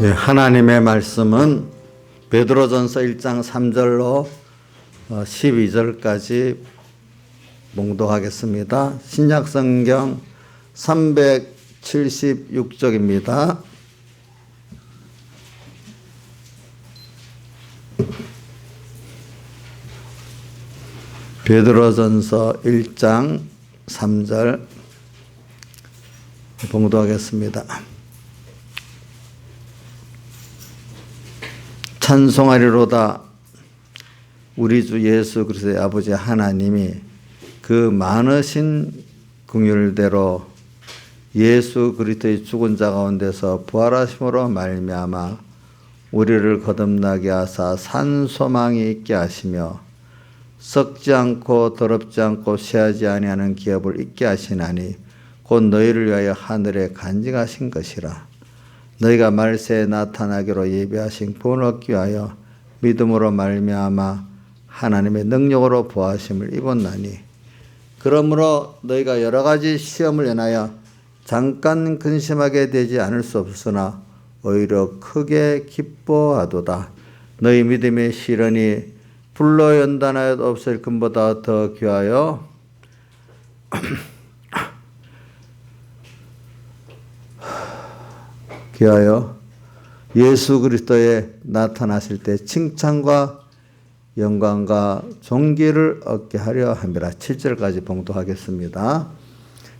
네, 하나님의 말씀은 베드로전서 1장 3절로 12절까지 봉독하겠습니다. 신약성경 376쪽입니다. 베드로전서 1장 3절 봉독하겠습니다. 찬송하리로다. 우리 주 예수 그리스도의 아버지 하나님이 그 많으신 긍휼대로 예수 그리스도의 죽은 자 가운데서 부활하심으로 말미암아 우리를 거듭나게 하사 산 소망이 있게 하시며 썩지 않고 더럽지 않고 쇠하지 아니하는 기업을 있게 하시나니 곧 너희를 위하여 하늘에 간직하신 것이라. 너희가 말세에 나타나기로 예비하신 구원을 얻기 위하여 믿음으로 말미암아 하나님의 능력으로 부하심을 입었나니 그러므로 너희가 여러 가지 시험을 인하여 잠깐 근심하게 되지 않을 수 없으나 오히려 크게 기뻐하도다. 너희 믿음의 시련이 불로 연단하여도 없을 금보다 더 귀하여 예수 그리스도에 나타나실 때 칭찬과 영광과 존귀를 얻게 하려 함이라. 7절까지 봉독하겠습니다.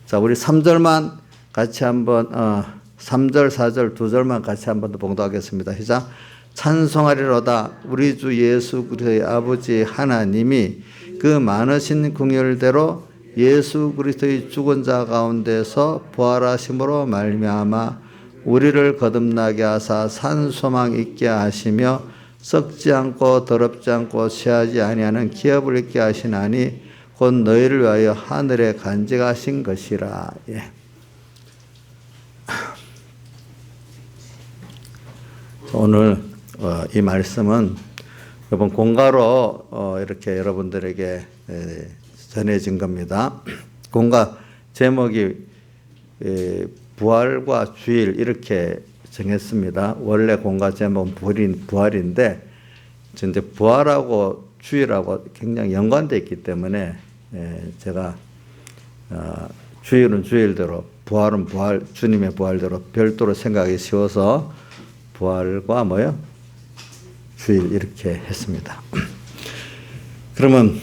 자, 우리 3절만 같이 한번 3절, 4절 두 절만 같이 한번 더 봉독하겠습니다. 시작. 찬송하리로다. 우리 주 예수 그리스도의 아버지 하나님이 그 많으신 긍휼대로 예수 그리스도의 죽은 자 가운데서 부활하심으로 말미암아 우리를 거듭나게 하사 산 소망 있게 하시며 썩지 않고 더럽지 않고 쇠하지 아니하는 기업을 있게 하시나니 곧 너희를 위하여 하늘에 간직하신 것이라. 예. 오늘 이 말씀은 이번 공가로 이렇게 여러분들에게 전해진 겁니다. 공가 제목이 부활과 주일 이렇게 정했습니다. 원래 공가 제목은 부활인데 이제 부활하고 주일하고 굉장히 연관되어 있기 때문에 제가 주일은 주일대로 부활은 부활, 주님의 부활대로 별도로 생각하기 쉬워서 부활과 주일 이렇게 했습니다. 그러면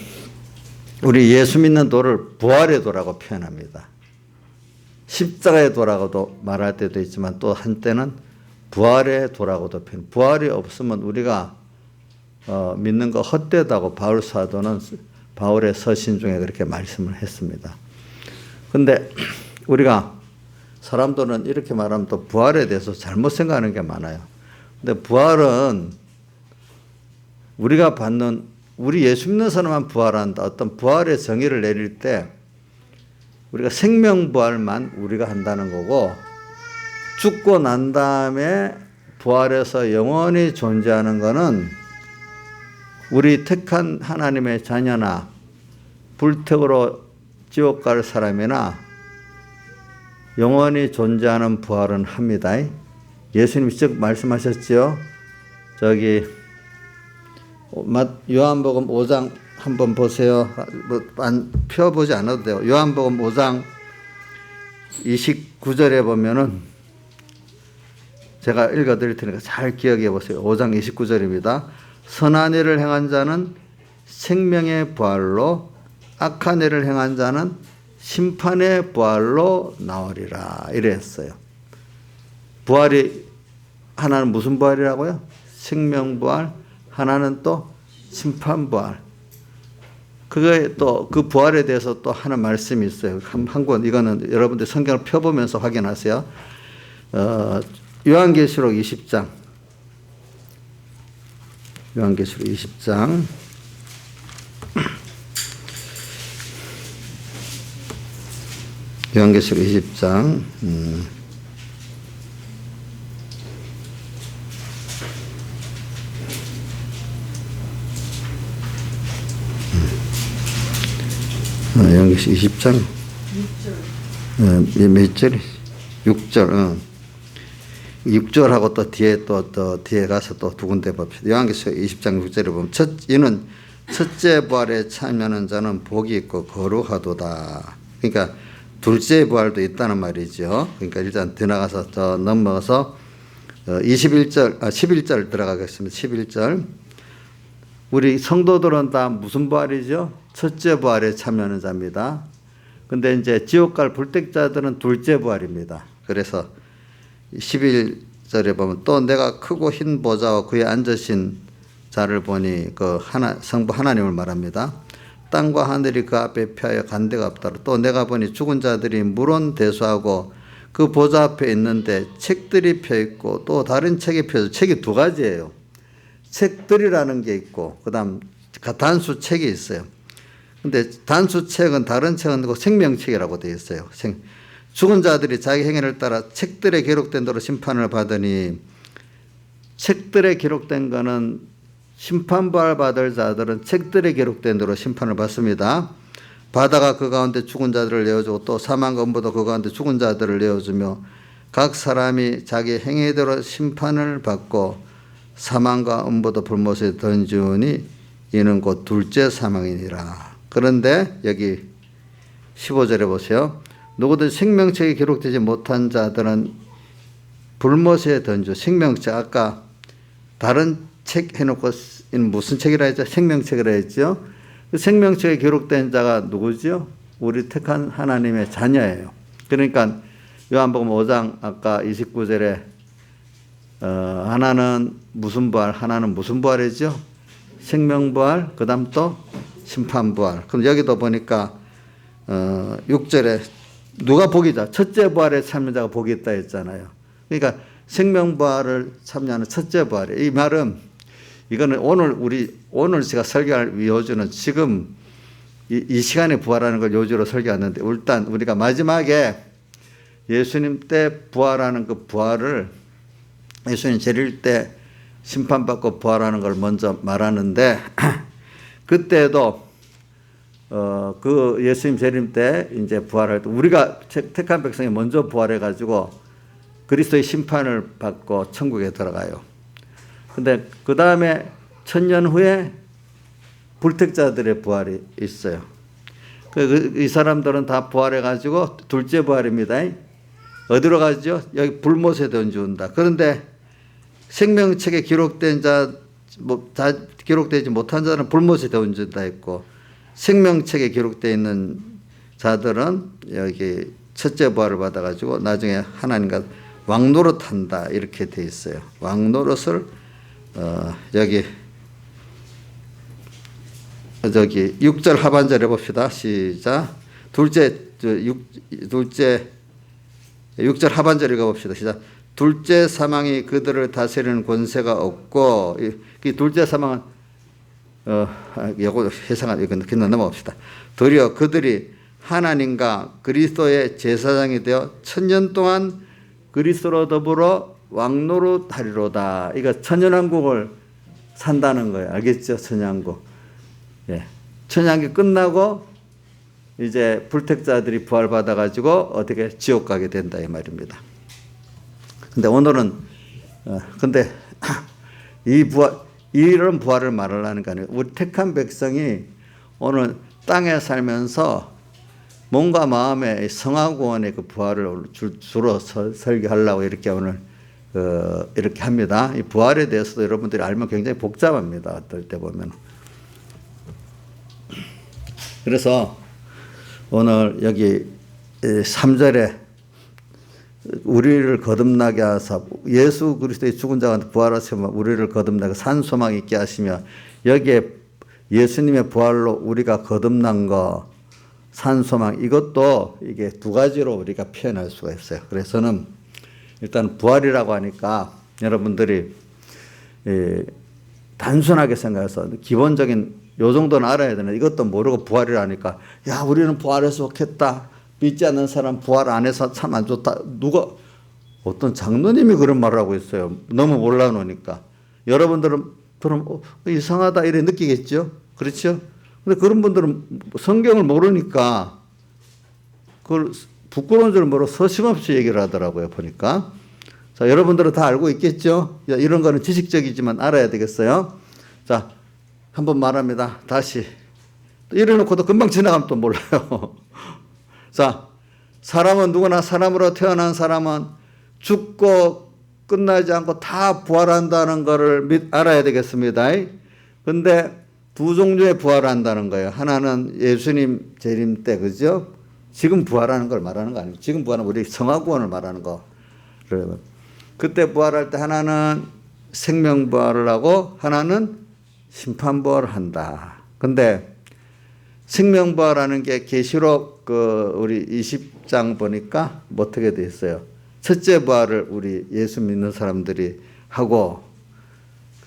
우리 예수 믿는 도를 부활의 도라고 표현합니다. 십자가의 도라고도 말할 때도 있지만 또 한때는 부활의 도라고도 표현. 부활이 없으면 우리가 믿는 거 헛되다고 바울 사도는 바울의 서신 중에 그렇게 말씀을 했습니다. 그런데 우리가 사람들은 이렇게 말하면 또 부활에 대해서 잘못 생각하는 게 많아요. 근데 부활은 우리가 받는, 우리 예수 믿는 사람만 부활한다. 어떤 부활의 정의를 내릴 때 우리가 생명부활만 우리가 한다는 거고, 죽고 난 다음에 부활해서 영원히 존재하는 것은 우리 택한 하나님의 자녀나 불택으로 지옥 갈 사람이나 영원히 존재하는 부활은 합니다. 예수님이 직접 말씀하셨지요. 저기 요한복음 5장 한번 보세요. 펴보지 않아도 돼요. 요한복음 5장 29절에 보면은 제가 읽어드릴 테니까 잘 기억해 보세요. 5장 29절입니다. 선한 일을 행한 자는 생명의 부활로, 악한 일을 행한 자는 심판의 부활로 나오리라. 이랬어요. 부활이 하나는 무슨 부활이라고요? 생명부활, 하나는 또 심판부활. 그거에 또 그 부활에 대해서 또 하는 말씀이 있어요. 한 권, 이거는 여러분들 성경을 펴보면서 확인하세요. 요한계시록 20장. 요한계시록 20장. 요한계시록 20장. 요한계시록 20장 6절. 몇 절이? 6절. 6절하고 또 뒤에 또 뒤에 가서 또 두 군데 봅시다. 요한계시록 20장 6절에 보면 이는 첫째 부활에 참여하는 자는 복이 있고 거룩하도다. 그러니까 둘째 부활도 있다는 말이죠. 그러니까 일단 지나가서 더 넘어가서 11절 들어가겠습니다. 11절. 우리 성도들은 다 무슨 부활이죠? 첫째 부활에 참여하는 자입니다. 근데 이제 지옥 갈 불택자들은 둘째 부활입니다. 그래서 11절에 보면 또 내가 크고 흰 보좌와 그에 앉으신 자를 보니 성부 하나님을 말합니다. 땅과 하늘이 그 앞에 펴하여 간데가 없다. 또 내가 보니 죽은 자들이 물론 대수하고 그 보좌 앞에 있는데 책들이 펴 있고 또 다른 책이 펴져. 책이 두 가지예요. 책들이라는 게 있고 그다음 단수 책이 있어요. 근데 단수 책은 다른 책은 생명책이라고 되어 있어요. 죽은 자들이 자기 행위를 따라 책들에 기록된 대로 심판을 받으니 책들에 기록된 거는 심판부활 받을 자들은 책들에 기록된 대로 심판을 받습니다. 바다가 그 가운데 죽은 자들을 내어주고 또 사망과 음부도 그 가운데 죽은 자들을 내어주며 각 사람이 자기 행위대로 심판을 받고 사망과 음부도 불못에 던지우니 이는 곧 둘째 사망이니라. 그런데 여기 15절에 보세요. 누구든 생명책에 기록되지 못한 자들은 불못에 던져. 생명책 아까 다른 책 해놓고 무슨 책이라 했죠? 생명책이라 했죠. 생명책에 기록된 자가 누구죠? 우리 택한 하나님의 자녀예요. 그러니까 요한복음 5장 아까 29절에 하나는 무슨 부활, 하나는 무슨 부활이죠? 생명부활, 그 다음 또 심판부활. 그럼 여기도 보니까 6절에 누가 복이다? 첫째 부활에 참여자가 복이 있다 했잖아요. 그러니까 생명부활을 참여하는 첫째 부활이에요. 이 말은 이거는 오늘 제가 설교할 요주는 지금 이 시간에 부활하는 걸 요주로 설교하는데 일단 우리가 마지막에 예수님 때 부활하는 그 부활을 예수님 재릴 때 심판받고 부활하는 걸 먼저 말하는데 그때도 그 예수님 재림 때 이제 부활할 때 우리가 택한 백성이 먼저 부활해 가지고 그리스도의 심판을 받고 천국에 들어가요. 근데 그 다음에 1000년 후에 불택자들의 부활이 있어요. 이 사람들은 다 부활해 가지고 둘째 부활입니다. 어디로 가죠? 여기 불못에 던져온다. 그런데 생명책에 기록된 다 기록되지 못한 자는 불못에 던진다 했고 생명책에 기록되어 있는 자들은 여기 첫째 부활을 받아가지고 나중에 하나님과 왕노릇한다 이렇게 돼 있어요. 왕노릇을 여기 6절 하반절에 봅시다. 시작. 6절 하반절 읽어봅시다. 시작. 둘째 사망이 그들을 다스리는 권세가 없고 이 둘째 사망은 요거 해석한 이건 그냥 넘어갑시다. 도리어 그들이 하나님과 그리스도의 제사장이 되어 1000년 동안 그리스도로 더불어 왕노릇하리로다. 이거 천년왕국을 산다는 거예요. 알겠죠? 천년왕국. 예. 천년왕국이 끝나고 이제 불택자들이 부활받아 가지고 어떻게 지옥 가게 된다 이 말입니다. 근데 오늘은 근데 이런 부활을 말하려는 거 아니에요. 우리 택한 백성이 오늘 땅에 살면서 몸과 마음의 성화구원의 그 부활을 주로 설교하려고 이렇게 오늘 이렇게 합니다. 이 부활에 대해서도 여러분들이 알면 굉장히 복잡합니다. 어떨 때 보면. 그래서 오늘 여기 3절에 우리를 거듭나게 하사 예수 그리스도의 죽은 자가 부활하시면 우리를 거듭나게 산 소망 있게 하시며 여기에 예수님의 부활로 우리가 거듭난 거 산 소망 이것도 이게 두 가지로 우리가 표현할 수가 있어요. 그래서는 일단 부활이라고 하니까 여러분들이 단순하게 생각해서 기본적인 요 정도는 알아야 되는 이것도 모르고 부활이라니까 야 우리는 부활해서 좋겠다. 믿지 않는 사람 부활 안 해서 참 안 좋다. 누가 어떤 장로님이 그런 말을 하고 있어요. 너무 몰라놓으니까. 여러분들은 그럼 이상하다 이래 느끼겠죠. 그렇죠? 근데 그런 분들은 성경을 모르니까 그걸 부끄러운 줄 모르고 서슴없이 얘기를 하더라고요. 보니까 자, 여러분들은 다 알고 있겠죠? 이런 거는 지식적이지만 알아야 되겠어요. 자, 한번 말합니다. 다시. 이래놓고도 금방 지나가면 또 몰라요. 자, 사람은 누구나 사람으로 태어난 사람은 죽고 끝나지 않고 다 부활한다는 것을 알아야 되겠습니다. 근데 두 종류의 부활한다는 거예요. 하나는 예수님 재림 때, 그죠? 지금 부활하는 걸 말하는 거 아니에요. 지금 부활은 우리 성화구원을 말하는 거. 그때 부활할 때 하나는 생명 부활을 하고 하나는 심판 부활을 한다. 근데 생명 부활하는 게 계시록 우리 20장 보니까 어떻게 돼 있어요? 첫째 부활을 우리 예수 믿는 사람들이 하고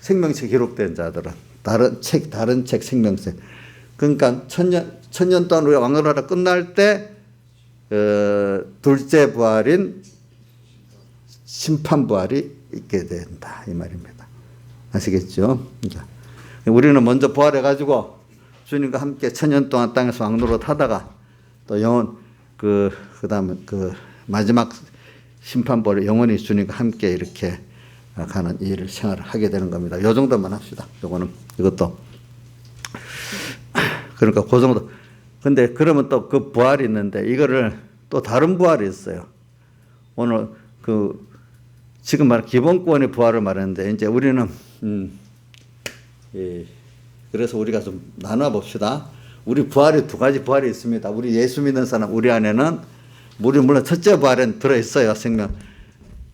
생명책 기록된 자들은 다른 책 생명책. 그러니까 천년 동안 우리가 왕노라가 끝날 때 둘째 부활인 심판 부활이 있게 된다 이 말입니다. 아시겠죠? 그러니까 우리는 먼저 부활해가지고 주님과 함께 천년 동안 땅에서 왕노릇 하다가 또 영원 그다음에 마지막 심판부를 영원히 주님과 함께 이렇게 가는 일을 생활을 하게 되는 겁니다. 요 정도만 합시다. 이것도 그러니까 그 정도. 근데 그러면 또 그 부활이 있는데 이거를 또 다른 부활이 있어요. 오늘 지금 말 기본권의 부활을 말하는데 이제 우리는 그래서 우리가 좀 나눠 봅시다. 우리 부활이 두 가지 부활이 있습니다. 우리 예수 믿는 사람 우리 안에는 물론 첫째 부활은 들어 있어요. 생명.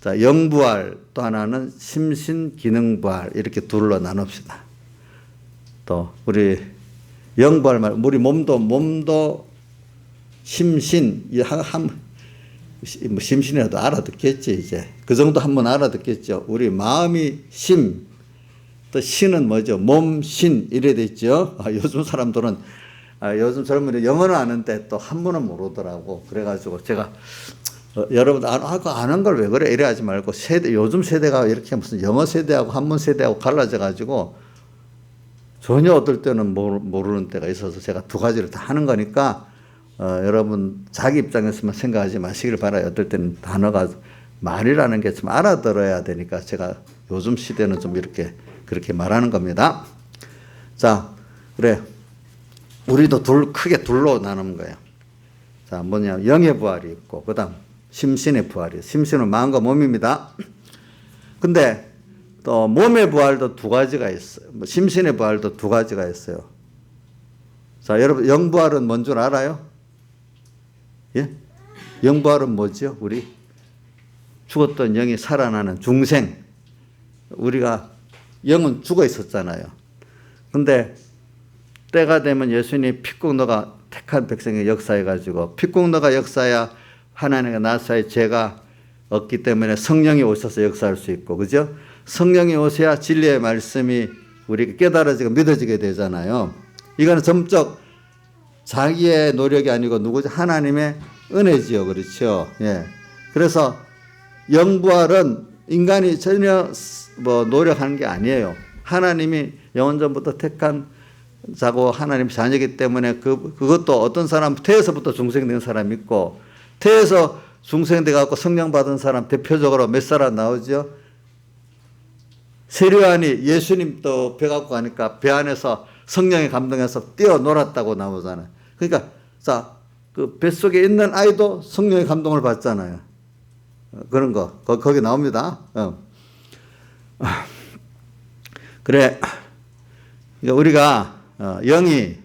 자, 영부활 또 하나는 심신 기능 부활 이렇게 둘로 나눕시다. 또 우리 영부활 말 우리 몸도 심신 심신이라도 알아듣겠지 이제 그 정도 한번 알아듣겠죠. 우리 마음이 심 또 신은 뭐죠? 몸, 신 이래 됐죠. 요즘 사람들은 요즘 젊은이들 영어는 아는데 또 한문은 모르더라고. 그래가지고 제가 여러분 아는 걸 왜 그래 이래 하지 말고 요즘 세대가 이렇게 무슨 영어 세대하고 한문 세대하고 갈라져 가지고 전혀 어떨 때는 모르는 때가 있어서 제가 두 가지를 다 하는 거니까 여러분 자기 입장에서만 생각하지 마시길 바라요. 어떨 때는 단어가 말이라는 게 좀 알아들어야 되니까 제가 요즘 시대는 좀 이렇게 그렇게 말하는 겁니다. 자, 그래. 우리도 크게 둘로 나누는 거예요. 자, 뭐냐. 영의 부활이 있고, 그 다음, 심신의 부활이. 심신은 마음과 몸입니다. 근데 또 몸의 부활도 두 가지가 있어요. 심신의 부활도 두 가지가 있어요. 자, 여러분, 영부활은 뭔 줄 알아요? 예? 영부활은 뭐죠? 우리 죽었던 영이 살아나는 중생. 우리가 영은 죽어 있었잖아요. 근데 때가 되면 예수님이 핏국노가 택한 백성의 역사해가지고 핏국노가 역사야 하나님과 나 사이에 죄가 없기 때문에 성령이 오셔서 역사할 수 있고, 그죠? 성령이 오셔야 진리의 말씀이 우리가 깨달아지고 믿어지게 되잖아요. 이거는 점적 자기의 노력이 아니고 누구죠? 하나님의 은혜지요. 그렇죠? 예. 그래서 영부활은 인간이 전혀 노력하는 게 아니에요. 하나님이 영원전부터 택한 자고 하나님 자녀이기 때문에 그것도 어떤 사람 태에서부터 중생된 사람이 있고 태에서 중생돼 갖고 성령 받은 사람 대표적으로 몇 사람 나오죠? 세례요한이 예수님 또 배 갖고 가니까 배 안에서 성령이 감동해서 뛰어놀았다고 나오잖아요. 그러니까 자, 그 뱃속에 있는 아이도 성령의 감동을 받잖아요. 그런 거 거기 나옵니다. 그래, 우리가 영이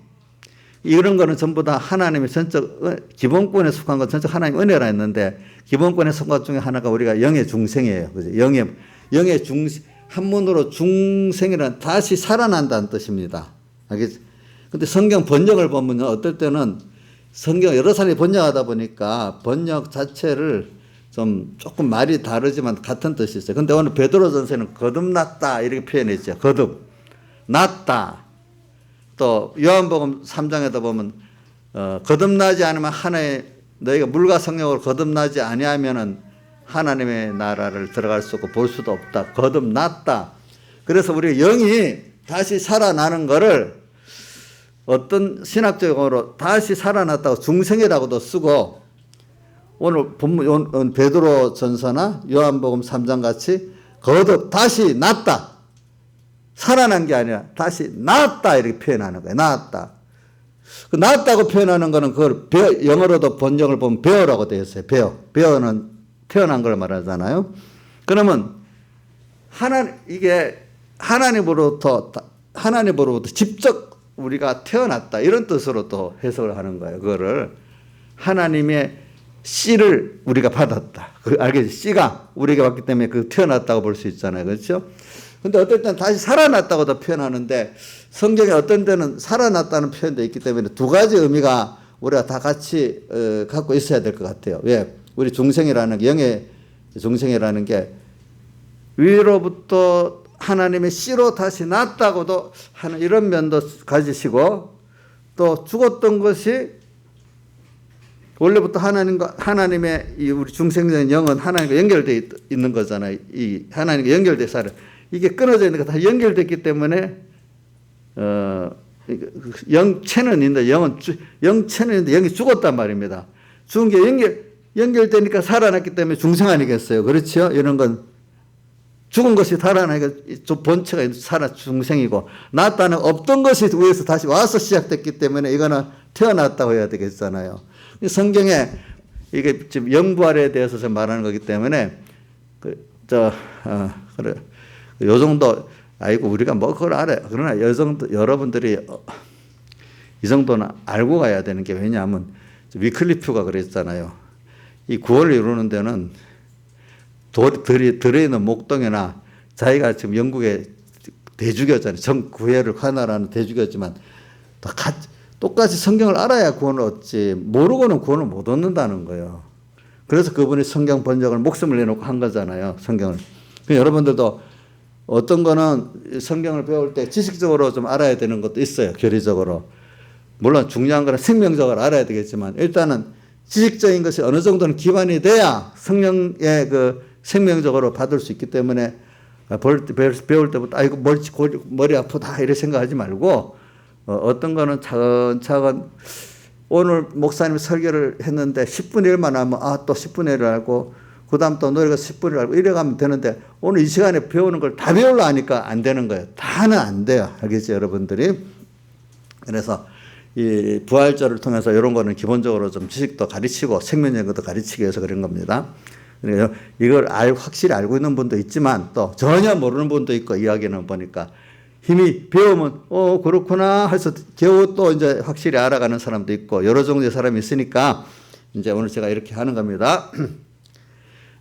이런 거는 전부 다 하나님의 전적 기본권에 속한 건 전적 하나님 은혜라 했는데 기본권에 속한 것 중에 하나가 우리가 영의 중생이에요. 그죠? 영의 한문으로 중생이란 다시 살아난다는 뜻입니다. 알겠지? 근데 성경 번역을 보면 어떨 때는 성경 여러 사람이 번역하다 보니까 번역 자체를 좀 조금 말이 다르지만 같은 뜻이 있어요. 근데 오늘 베드로전서는 거듭났다 이렇게 표현했죠. 거듭났다. 또 요한복음 3장에도 보면 거듭나지 않으면 너희가 물과 성령으로 거듭나지 아니하면은 하나님의 나라를 들어갈 수 없고 볼 수도 없다. 거듭났다. 그래서 우리 영이 다시 살아나는 거를 어떤 신학적으로 다시 살아났다고 중생이라고도 쓰고 오늘 본문 베드로 전서나 요한복음 3장 같이 거듭 다시 났다. 살아난 게 아니라 다시 나았다 이렇게 표현하는 거예요. 나았다. 그 나았다고 표현하는 거는 그걸 영어로도 번역을 보면 베어라고 되어 있어요. 베어는 태어난 걸 말하잖아요. 그러면 이게 하나님으로부터 직접 우리가 태어났다 이런 뜻으로 또 해석을 하는 거예요. 그거를 하나님의 씨를 우리가 받았다. 알겠지? 씨가 우리에게 왔기 때문에 그 태어났다고 볼 수 있잖아요. 그렇죠? 근데 어떨 때는 다시 살아났다고도 표현하는데 성경에 어떤 데는 살아났다는 표현도 있기 때문에 두 가지 의미가 우리가 다 같이 갖고 있어야 될 것 같아요. 왜? 우리 중생이라는 게, 영의 중생이라는 게 위로부터 하나님의 씨로 다시 났다고도 하는 이런 면도 가지시고, 또 죽었던 것이 원래부터 하나님의 우리 중생적인 영은 하나님과 연결되어 있는 거잖아요. 이 하나님과 연결돼 살아. 이게 끊어져 있는 거 다 연결됐기 때문에 영체는 있는데 영체는 있는데 영이 죽었단 말입니다. 죽은 게 연결되니까 살아났기 때문에 중생 아니겠어요? 그렇죠? 이런 건 죽은 것이 살아나니까 본체가 중생이고, 나았다는 없던 것이 위에서 다시 와서 시작됐기 때문에 이거는 태어났다고 해야 되겠잖아요. 성경에 이게 지금 영부활에 대해서 좀 말하는 거기 때문에 그래. 요 정도, 아이고, 우리가 뭐 그걸 알아요. 그러나 여러분들이 이 정도는 알고 가야 되는 게, 왜냐하면 위클리프가 그랬잖아요. 이 구원을 이루는 데는 들어있는 목동이나 자기가 지금 영국에 대주교잖아요. 정구회를 관할하는 대주교지만 똑같이 성경을 알아야 구원을 얻지, 모르고는 구원을 못 얻는다는 거예요. 그래서 그분이 성경 번역을 목숨을 내놓고 한 거잖아요. 성경을. 여러분들도 어떤 거는 성경을 배울 때 지식적으로 좀 알아야 되는 것도 있어요. 교리적으로. 물론 중요한 거는 생명적으로 알아야 되겠지만, 일단은 지식적인 것이 어느 정도는 기반이 돼야 성령의 그 생명적으로 받을 수 있기 때문에 배울 때부터 아이고 머리 아프다 이렇게 생각하지 말고, 어떤 거는 차근차근, 오늘 목사님 설교를 했는데 10분의 1만 하면 또 10분의 1을 알고, 그 다음 또 노래가 10분을 알고 이래 가면 되는데, 오늘 이 시간에 배우는 걸 다 배우려 하니까 안 되는 거예요. 다는 안 돼요. 알겠죠, 여러분들이? 그래서 이 부활절을 통해서 이런 거는 기본적으로 좀 지식도 가르치고 생명적인 것도 가르치기 위해서 그런 겁니다. 그래서 이걸 확실히 알고 있는 분도 있지만 또 전혀 모르는 분도 있고, 이야기는 보니까 힘이 배우면 그렇구나 해서 겨우 또 이제 확실히 알아가는 사람도 있고, 여러 종류의 사람이 있으니까 이제 오늘 제가 이렇게 하는 겁니다.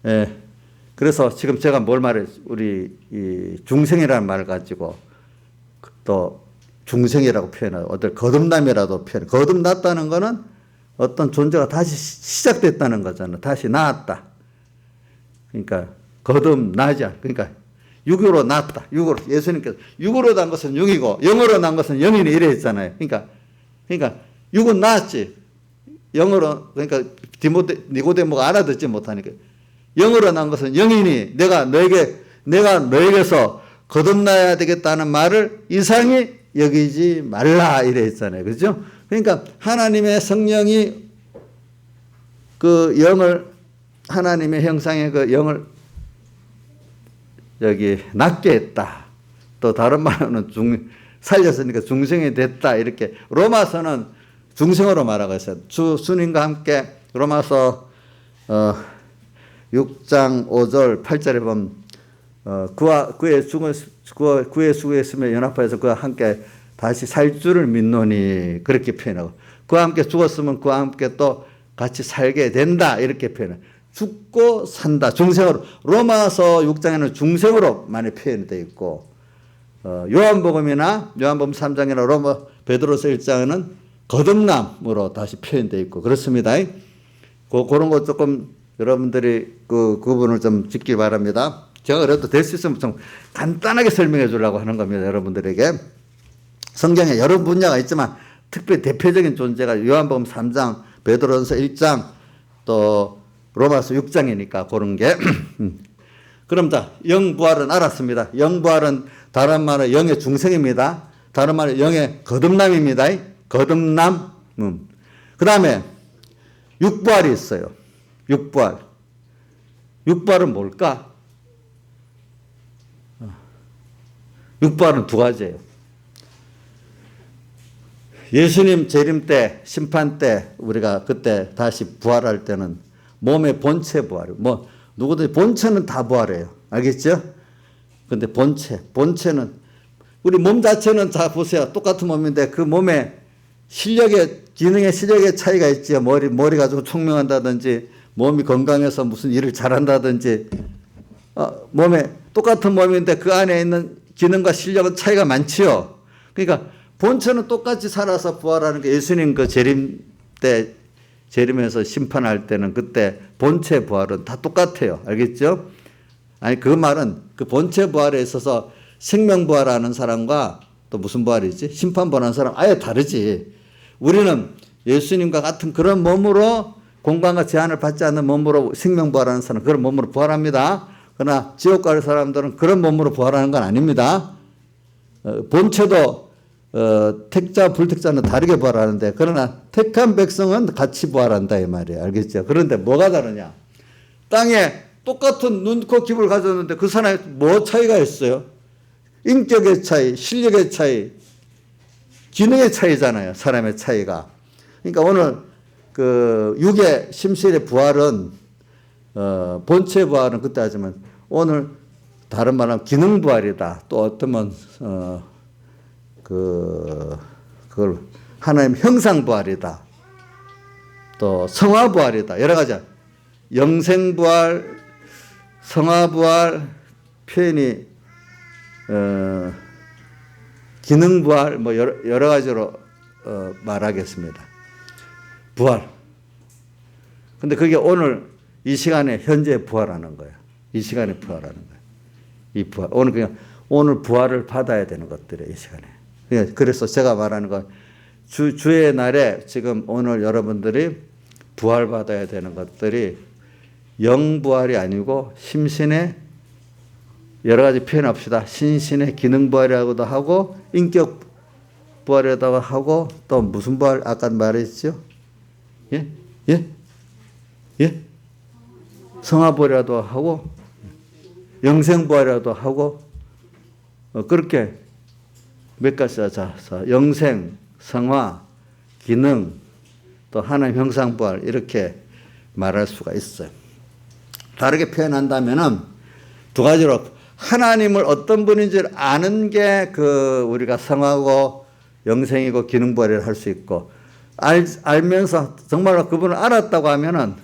예. 그래서 지금 제가 뭘 말해, 우리 이 중생이라는 말을 가지고 또 중생이라고 표현하고, 어떤 거듭남이라도 거듭났다는 거는 어떤 존재가 다시 시작됐다는 거잖아요. 다시 나았다. 그러니까 거듭나자. 그러니까 육으로 났다. 육으로, 예수님께서 육으로 난 것은 육이고 영으로 난 것은 영이니 이래 했잖아요. 그러니까 육은 나았지. 영으로, 그러니까 니고데모가 알아듣지 못하니까, 영으로 난 것은 영이니 내가 너에게서 거듭나야 되겠다는 말을 이상히 여기지 말라 이래 했잖아요. 그죠? 그러니까 하나님의 성령이 그 영을, 하나님의 형상의 그 영을 낮게 했다. 또 다른 말로는 살렸으니까 중생이 됐다. 이렇게 로마서는 중생으로 말하고 있어요. 주님과 함께 로마서 6장 5절 8절에 보면 그의 수고했으며 연합하여서 그와 함께 다시 살 줄을 믿노니 그렇게 표현하고, 그와 함께 죽었으면 그와 함께 또 같이 살게 된다 이렇게 표현해요. 죽고 산다, 중생으로. 로마서 6장에는 중생으로 많이 표현되어 있고, 요한복음이나 요한복음 3장이나 베드로서 1장에는 거듭남으로 다시 표현되어 있고 그렇습니다. 그런 거 조금 여러분들이 그 부분을 좀 짚기 바랍니다. 제가 그래도 될 수 있으면 좀 간단하게 설명해 주려고 하는 겁니다. 여러분들에게. 성경에 여러 분야가 있지만 특별히 대표적인 존재가 요한복음 3장, 베드로전서 1장, 또 로마서 6장이니까 그런 게. 그럼 영부활은 알았습니다. 영부활은 다른 말로 영의 중생입니다. 다른 말로 영의 거듭남입니다. 거듭남. 그 다음에 육부활이 있어요. 육부활. 육부활은 뭘까? 육부활은 두 가지예요. 예수님 재림 때, 심판 때, 우리가 그때 다시 부활할 때는 몸의 본체 부활이에요. 뭐, 누구든지 본체는 다 부활해요. 알겠죠? 근데 본체는, 우리 몸 자체는 다 보세요. 똑같은 몸인데 그 몸의 실력의, 기능의 실력의 차이가 있지요. 머리가 좀 총명한다든지, 몸이 건강해서 무슨 일을 잘한다든지, 몸에, 똑같은 몸인데 그 안에 있는 기능과 실력은 차이가 많지요. 그러니까 본체는 똑같이 살아서 부활하는 게 예수님 그 재림 때, 재림에서 심판할 때는 그때 본체 부활은 다 똑같아요. 알겠죠? 아니, 그 말은 그 본체 부활에 있어서 생명 부활하는 사람과 또 무슨 부활이지? 심판 부활하는 사람 아예 다르지. 우리는 예수님과 같은 그런 몸으로 공간과 제한을 받지 않는 몸으로 생명 부활하는 사람, 그런 몸으로 부활합니다. 그러나 지옥 갈 사람들은 그런 몸으로 부활하는 건 아닙니다. 본체도 택자, 불택자는 다르게 부활하는데, 그러나 택한 백성은 같이 부활한다 이 말이에요. 알겠죠? 그런데 뭐가 다르냐? 땅에 똑같은 눈, 코, 귀를 가졌는데 그 사람이 뭐 차이가 있어요? 인격의 차이, 실력의 차이, 기능의 차이잖아요. 사람의 차이가. 그러니까 오늘 그 육의 심실의 부활은 본체 부활은 그때 하지만 오늘 다른 말하면 기능 부활이다. 또 어떠면 그걸 하나님 형상 부활이다. 또 성화 부활이다. 여러 가지 영생 부활, 성화 부활 표현이 기능 부활 뭐 여러 가지로 말하겠습니다. 부활. 근데 그게 오늘 이 시간에 현재 부활하는 거예요. 이 시간에 부활하는 거예요. 이 부활. 오늘 부활을 받아야 되는 것들이에요. 이 시간에. 그래서 제가 말하는 건 주의 날에 지금 오늘 여러분들이 부활 받아야 되는 것들이 영부활이 아니고 심신의 여러 가지 표현합시다. 신신의 기능 부활이라고도 하고 인격 부활이라고 하고 또 무슨 부활 아까 말했죠? 예? 예? 예? 성화 부활이라도 하고 영생 부활이라도 하고 그렇게 몇 가지다. 자, 영생, 성화, 기능, 또 하나님 형상 부활 이렇게 말할 수가 있어요. 다르게 표현한다면은 두 가지로 하나님을 어떤 분인지를 아는 게 그 우리가 성하고 영생이고 기능 부활을 할 수 있고 알면서 정말로 그분을 알았다고 하면은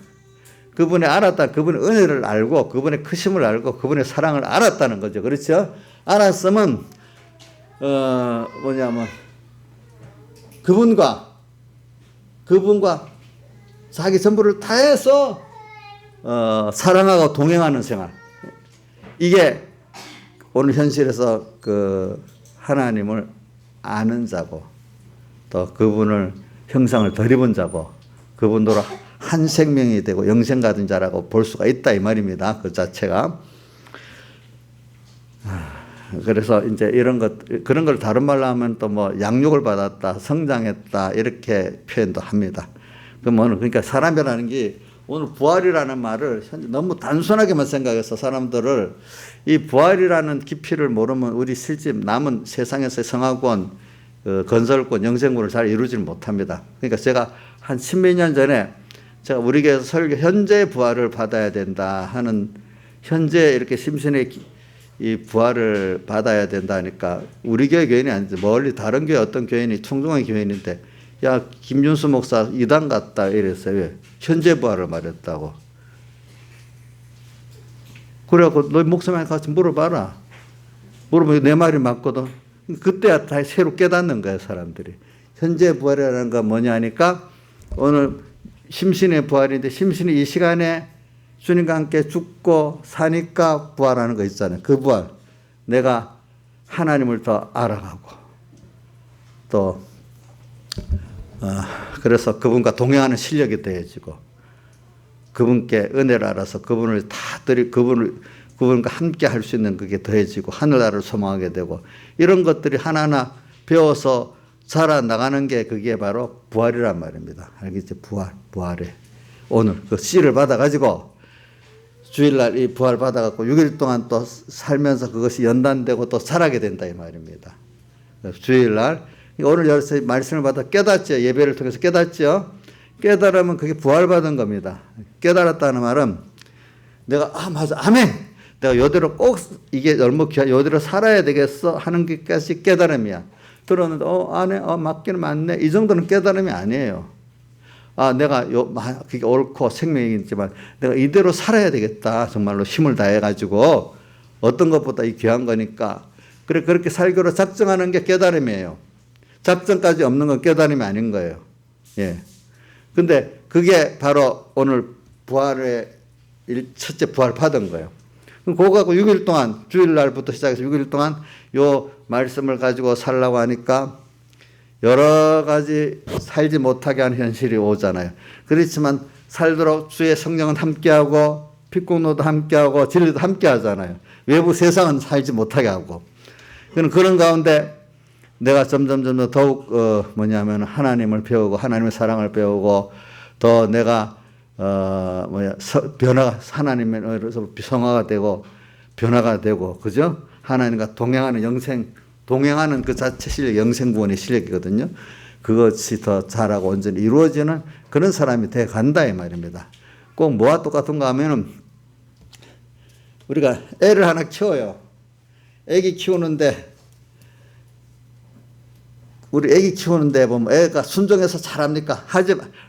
그분의 은혜를 알고 그분의 크심을 알고 그분의 사랑을 알았다는 거죠. 그렇죠? 알았으면 뭐냐면 그분과 자기 전부를 다해서 사랑하고 동행하는 생활. 이게 오늘 현실에서 그 하나님을 아는 자고 또 그분을 형상을 덜 입은 자고 그분으로 한 생명이 되고 영생 받은 자라고 볼 수가 있다 이 말입니다. 그 자체가. 그래서 이제 그런 걸 다른 말로 하면 또 뭐 양육을 받았다, 성장했다 이렇게 표현도 합니다. 그러니까 사람이라는 게 오늘 부활이라는 말을 너무 단순하게만 생각해서 사람들을 이 부활이라는 깊이를 모르면 우리 실제 남은 세상에서의 성화권, 건설권, 영생권을 잘 이루지를 못합니다. 그러니까 제가 한 10몇 년 전에 제가 우리 교회에서 설교 현재 부활을 받아야 된다 하는 현재 이렇게 심신의 이 부활을 받아야 된다니까 우리 교회 교인이 아니지 멀리 다른 교회 어떤 교인이 청중한 교인인데 야 김준수 목사 이단 같다 이랬어요. 왜? 현재 부활을 말했다고. 그래갖고 너 목사님한테 같이 물어봐라. 물어보면 내 말이 맞거든. 그때야 다 새로 깨닫는 거예요 사람들이. 현재 부활이라는 건 뭐냐 하니까 오늘 심신의 부활인데 심신이 이 시간에 주님과 함께 죽고 사니까 부활하는 거 있잖아요. 그 부활. 내가 하나님을 더 알아가고 또 그래서 그분과 동행하는 실력이 더해지고 그분께 은혜를 알아서 그분을 다 그분과 함께 할 수 있는 그게 더해지고 하늘나라를 소망하게 되고 이런 것들이 하나하나 배워서 자라나가는 게 그게 바로 부활이란 말입니다. 알겠죠? 부활에. 오늘 그 씨를 받아가지고 주일날 이 부활 받아갖고 6일 동안 또 살면서 그것이 연단되고 또 자라게 된다 이 말입니다. 주일날 오늘 여기서 말씀을 받아 깨닫죠. 예배를 통해서 깨닫죠. 깨달으면 그게 부활받은 겁니다. 깨달았다는 말은 내가 맞아 아멘 내가 요대로 꼭 이게 얼마 귀하 요대로 살아야 되겠어 하는 것까지 깨달음이야. 들었는데 안에 맞기는 맞네 이 정도는 깨달음이 아니에요. 내가 그게 옳고 생명이지만 내가 이대로 살아야 되겠다 정말로 힘을 다해가지고 어떤 것보다 이 귀한 거니까 그래 그렇게 살기로 작정하는 게 깨달음이에요. 작정까지 없는 건 깨달음이 아닌 거예요. 예. 근데 그게 바로 오늘 부활의 첫째 부활 받은 거예요. 그거 갖고 6일 동안 주일날부터 시작해서 6일 동안 요 말씀을 가지고 살라고 하니까 여러 가지 살지 못하게 하는 현실이 오잖아요. 그렇지만 살도록 주의 성령은 함께하고 핏공로도 함께하고 진리도 함께하잖아요. 외부 세상은 살지 못하게 하고 그런 가운데 내가 점점 더욱 뭐냐면 하나님을 배우고 하나님의 사랑을 배우고 더 내가 변화가 하나님으로서 성화가 되고 변화가 되고 그죠? 하나님과 동행하는 동행하는 그 자체 실력 영생구원의 실력이거든요. 그것이 더 잘하고 온전히 이루어지는 그런 사람이 돼 간다 이 말입니다. 꼭 뭐와 똑같은가 하면은 우리가 애를 하나 키워요. 애기 키우는데 우리 애기 키우는데 보면 애가 순종해서 잘합니까?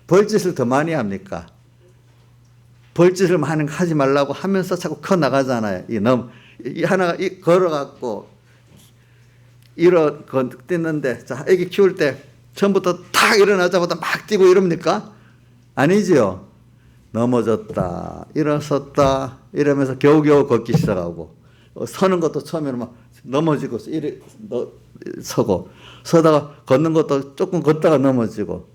벌짓을 더 많이 합니까? 벌짓을 하지 말라고 하면서 자꾸 커 나가잖아요. 이 하나가 걸어갖고 뛰는데 자 애기 키울 때 처음부터 탁 일어나자마자 막 뛰고 이럽니까? 아니지요. 넘어졌다 일어섰다 이러면서 겨우겨우 걷기 시작하고 서는 것도 처음에는 막 넘어지고 서고 서다가 걷는 것도 조금 걷다가 넘어지고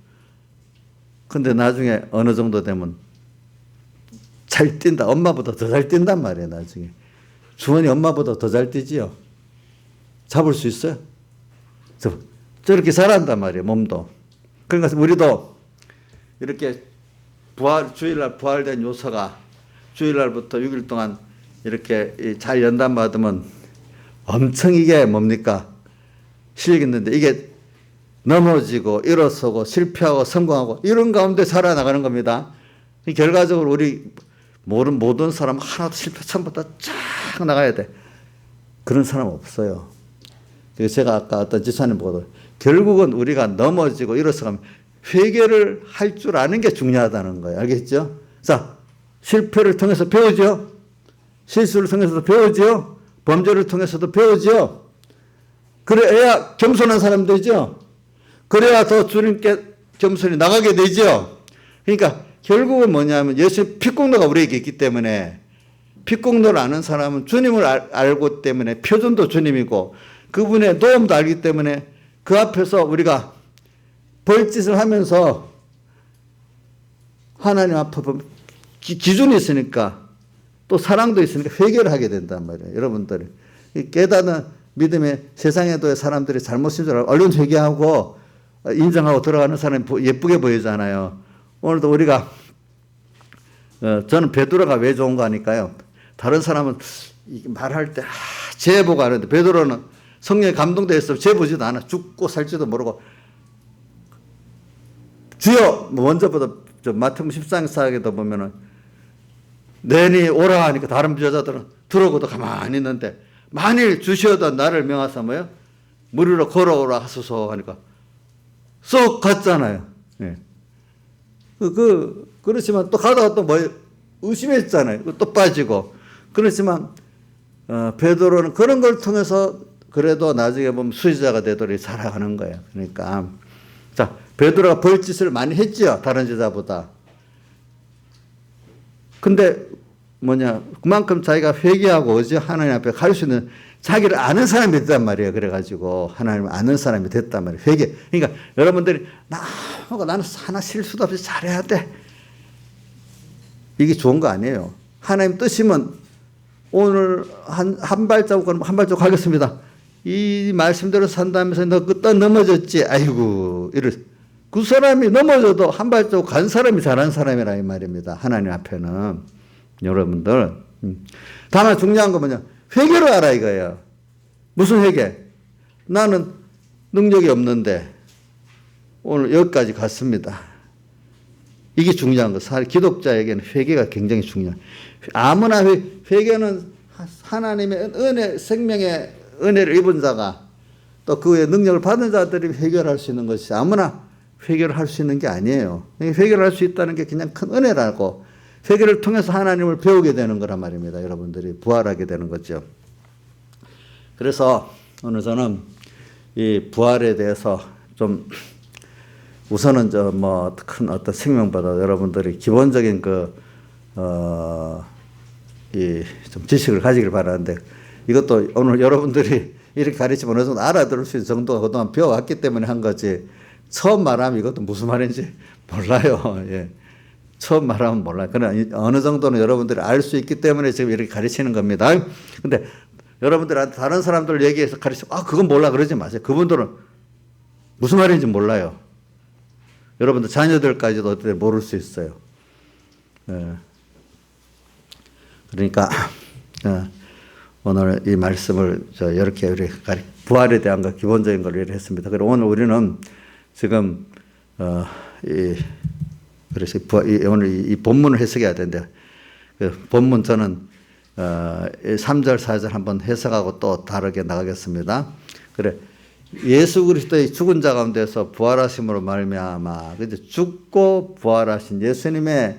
근데 나중에 어느 정도 되면 잘 뛴다. 엄마보다 더 잘 뛴단 말이에요. 나중에 주원이 엄마보다 더 잘 뛰지요. 잡을 수 있어요. 저렇게 잘한단 말이에요. 몸도. 그러니까 우리도 이렇게 주일날 부활된 요소가 주일날부터 6일 동안 이렇게 잘 연단받으면 엄청 이게 뭡니까? 실력이 있는데 이게 넘어지고 일어서고 실패하고 성공하고 이런 가운데 살아나가는 겁니다. 결과적으로 우리 모든 사람 하나도 실패 처음부터 쫙 나가야 돼. 그런 사람 없어요. 그래서 제가 아까 어떤 지사님 보고 결국은 우리가 넘어지고 일어서가면 회개를 할 줄 아는 게 중요하다는 거예요. 알겠죠? 자, 실패를 통해서 배우죠. 실수를 통해서도 배우죠. 범죄를 통해서도 배우죠. 그래야 겸손한 사람 되죠. 그래야 더 주님께 겸손히 나가게 되죠. 그러니까 결국은 뭐냐면 예수의 핏공로가 우리에게 있기 때문에 핏공로를 아는 사람은 주님을 알고 때문에 표준도 주님이고 그분의 도움도 알기 때문에 그 앞에서 우리가 벌짓을 하면서 하나님 앞에 기준이 있으니까 또 사랑도 있으니까 회개를 하게 된단 말이에요. 여러분들이 깨닫는 믿음의 세상에도 사람들이 잘못인 줄 알고 얼른 회개하고 인정하고 들어가는 사람이 예쁘게 보이잖아요. 오늘도 우리가 저는 베드로가 왜 좋은 거 아닐까요? 다른 사람은 말할 때 제보고 하는데 베드로는 성령에 감동되어서 제보지도 않아. 죽고 살지도 모르고 주여 먼저부터 마태복음 14장에도 보면은 내니 오라 하니까 다른 여자들은 들어오고도 가만히 있는데 만일 주시어도 나를 명하사 뭐요? 무리로 걸어오라 하소서 하니까 쏙 갔잖아요. 예. 그렇지만 또 가다가 또 뭐 의심했잖아요. 또 빠지고. 그렇지만 베드로는 그런 걸 통해서 그래도 나중에 보면 수지자가 되도록 살아가는 거예요. 그러니까 자 베드로가 벌짓을 많이 했지요. 다른 제자보다. 근데 그만큼 자기가 회개하고 어제 하나님 앞에 갈 수 있는 자기를 아는 사람이 됐단 말이에요. 그래가지고 하나님을 아는 사람이 됐단 말이에요. 회개. 그러니까 여러분들이 나는 하나 실수도 없이 잘해야 돼. 이게 좋은 거 아니에요. 하나님 뜻이면 오늘 한 발자국 한 발자국 가겠습니다. 이 말씀대로 산다면서 너 그때 넘어졌지. 아이고 그 사람이 넘어져도 한 발자국 간 사람이 잘한 사람이라 이 말입니다. 하나님 앞에는. 여러분들. 다만 중요한 건 뭐냐. 회개를 알아 이거예요. 무슨 회개? 나는 능력이 없는데 오늘 여기까지 갔습니다. 이게 중요한 거. 기독자에게는 회개가 굉장히 중요해요. 아무나 회개는 하나님의 은혜, 생명의 은혜를 입은 자가 또 그의 능력을 받은 자들이 회개를 수 있는 것이 아무나 회개를 할 수 있는 게 아니에요. 회개를 할 수 있다는 게 그냥 큰 은혜라고 회개를 통해서 하나님을 배우게 되는 거란 말입니다. 여러분들이 부활하게 되는 거죠. 그래서 오늘 저는 이 부활에 대해서 좀 우선은 큰 어떤 생명보다 여러분들이 기본적인 좀 지식을 가지길 바라는데 이것도 오늘 여러분들이 이렇게 가르치면 어느 정도 알아들을 수 있는 정도가 그동안 배워왔기 때문에 한 거지 처음 말하면 이것도 무슨 말인지 몰라요. 예. 처음 말하면 몰라요. 그러나 어느 정도는 여러분들이 알 수 있기 때문에 지금 이렇게 가르치는 겁니다. 근데 여러분들한테 다른 사람들 얘기해서 가르치면 그건 몰라 그러지 마세요. 그분들은 무슨 말인지 몰라요. 여러분들 자녀들까지도 어떻게 모를 수 있어요. 예. 그러니까 오늘 이 말씀을 이렇게 우리 부활에 대한 거 기본적인 걸 이렇게 했습니다. 그리고 오늘 우리는 지금 그래서 오늘 이 본문을 해석해야 되는데 그 본문 저는 3절 4절 한번 해석하고 또 다르게 나가겠습니다. 그래 예수 그리스도의 죽은 자 가운데서 부활하심으로 말미암아 죽고 부활하신 예수님의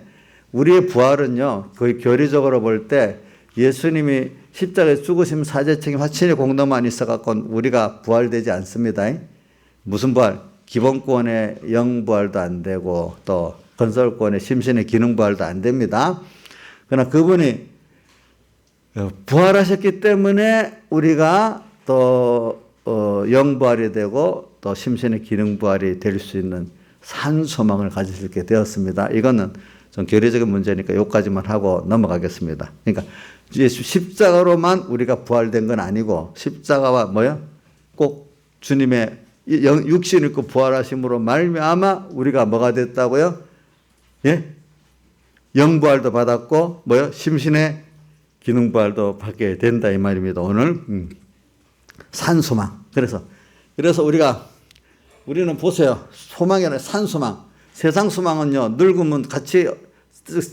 우리의 부활은요 거의 교리적으로 볼 때 예수님이 십자가에 죽으심 사죄 책임 화친의 공로만 있어갖고 우리가 부활되지 않습니다. 무슨 부활? 기본권의 영부활도 안 되고 또 건설권의 심신의 기능부활도 안 됩니다. 그러나 그분이 부활하셨기 때문에 우리가 또 영부활이 되고 또 심신의 기능부활이 될 수 있는 산소망을 가질 수 있게 되었습니다. 이거는 좀 교리적인 문제니까 여기까지만 하고 넘어가겠습니다. 그러니까 예수 십자가로만 우리가 부활된 건 아니고 십자가와 꼭 주님의 육신 있고 부활하심으로 말미암아 우리가 뭐가 됐다고요? 예? 영부활도 받았고 심신의 기능부활도 받게 된다 이 말입니다. 오늘 산소망. 그래서 우리는 보세요. 소망이 아니라 산소망. 세상 소망은요 늙으면 같이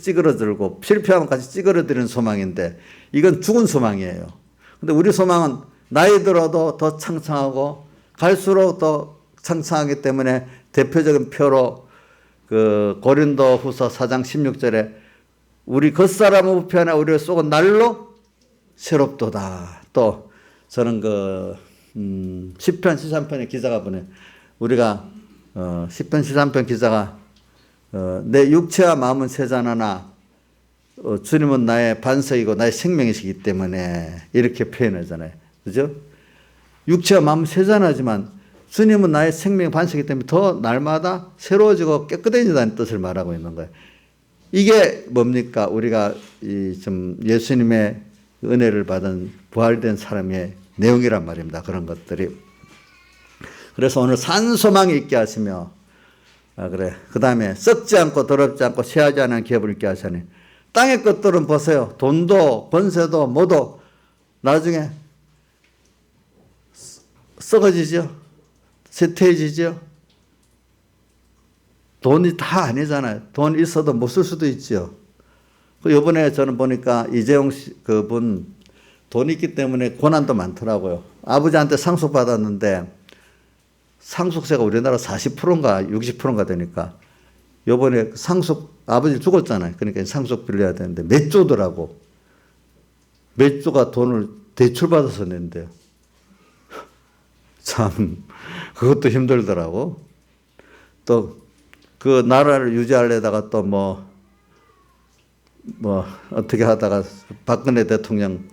찌그러들고 실패하면 같이 찌그러드리는 소망인데 이건 죽은 소망이에요. 근데 우리 소망은 나이 들어도 더 창창하고 갈수록 더 창창하기 때문에 대표적인 표로 그 고린도 후서 4장 16절에 우리 겉사람은 우편에 우리를 쏘고 날로 새롭도다. 또 저는 시편 13편의 기자가 보내 우리가 시편 13편 기자가 내 육체와 마음은 세잔하나 주님은 나의 반석이고 나의 생명이시기 때문에 이렇게 표현하잖아요. 그죠? 육체와 마음은 세잔하지만 주님은 나의 생명 반석이기 때문에 더 날마다 새로워지고 깨끗해진다는 뜻을 말하고 있는 거예요. 이게 뭡니까? 우리가 좀 예수님의 은혜를 받은 부활된 사람의 내용이란 말입니다. 그런 것들이. 그래서 오늘 산소망이 있게 하시며 그 다음에 썩지 않고 더럽지 않고 쇠하지 않은 기업을 있게 하시니 땅의 것들은 보세요. 돈도 권세도 뭐도 나중에 썩어지죠. 쇠퇴해지죠. 돈이 다 아니잖아요. 돈 있어도 못 쓸 수도 있죠. 이번에 저는 보니까 이재용 씨 그분 돈이 있기 때문에 고난도 많더라고요. 아버지한테 상속받았는데 상속세가 우리나라 40%인가 60%인가 되니까 요번에 아버지 죽었잖아요. 그러니까 상속 빌려야 되는데 몇 조더라고. 몇 조가 돈을 대출받아서 낸대요. 참 그것도 힘들더라고. 또 그 나라를 유지하려다가 또 어떻게 하다가 박근혜 대통령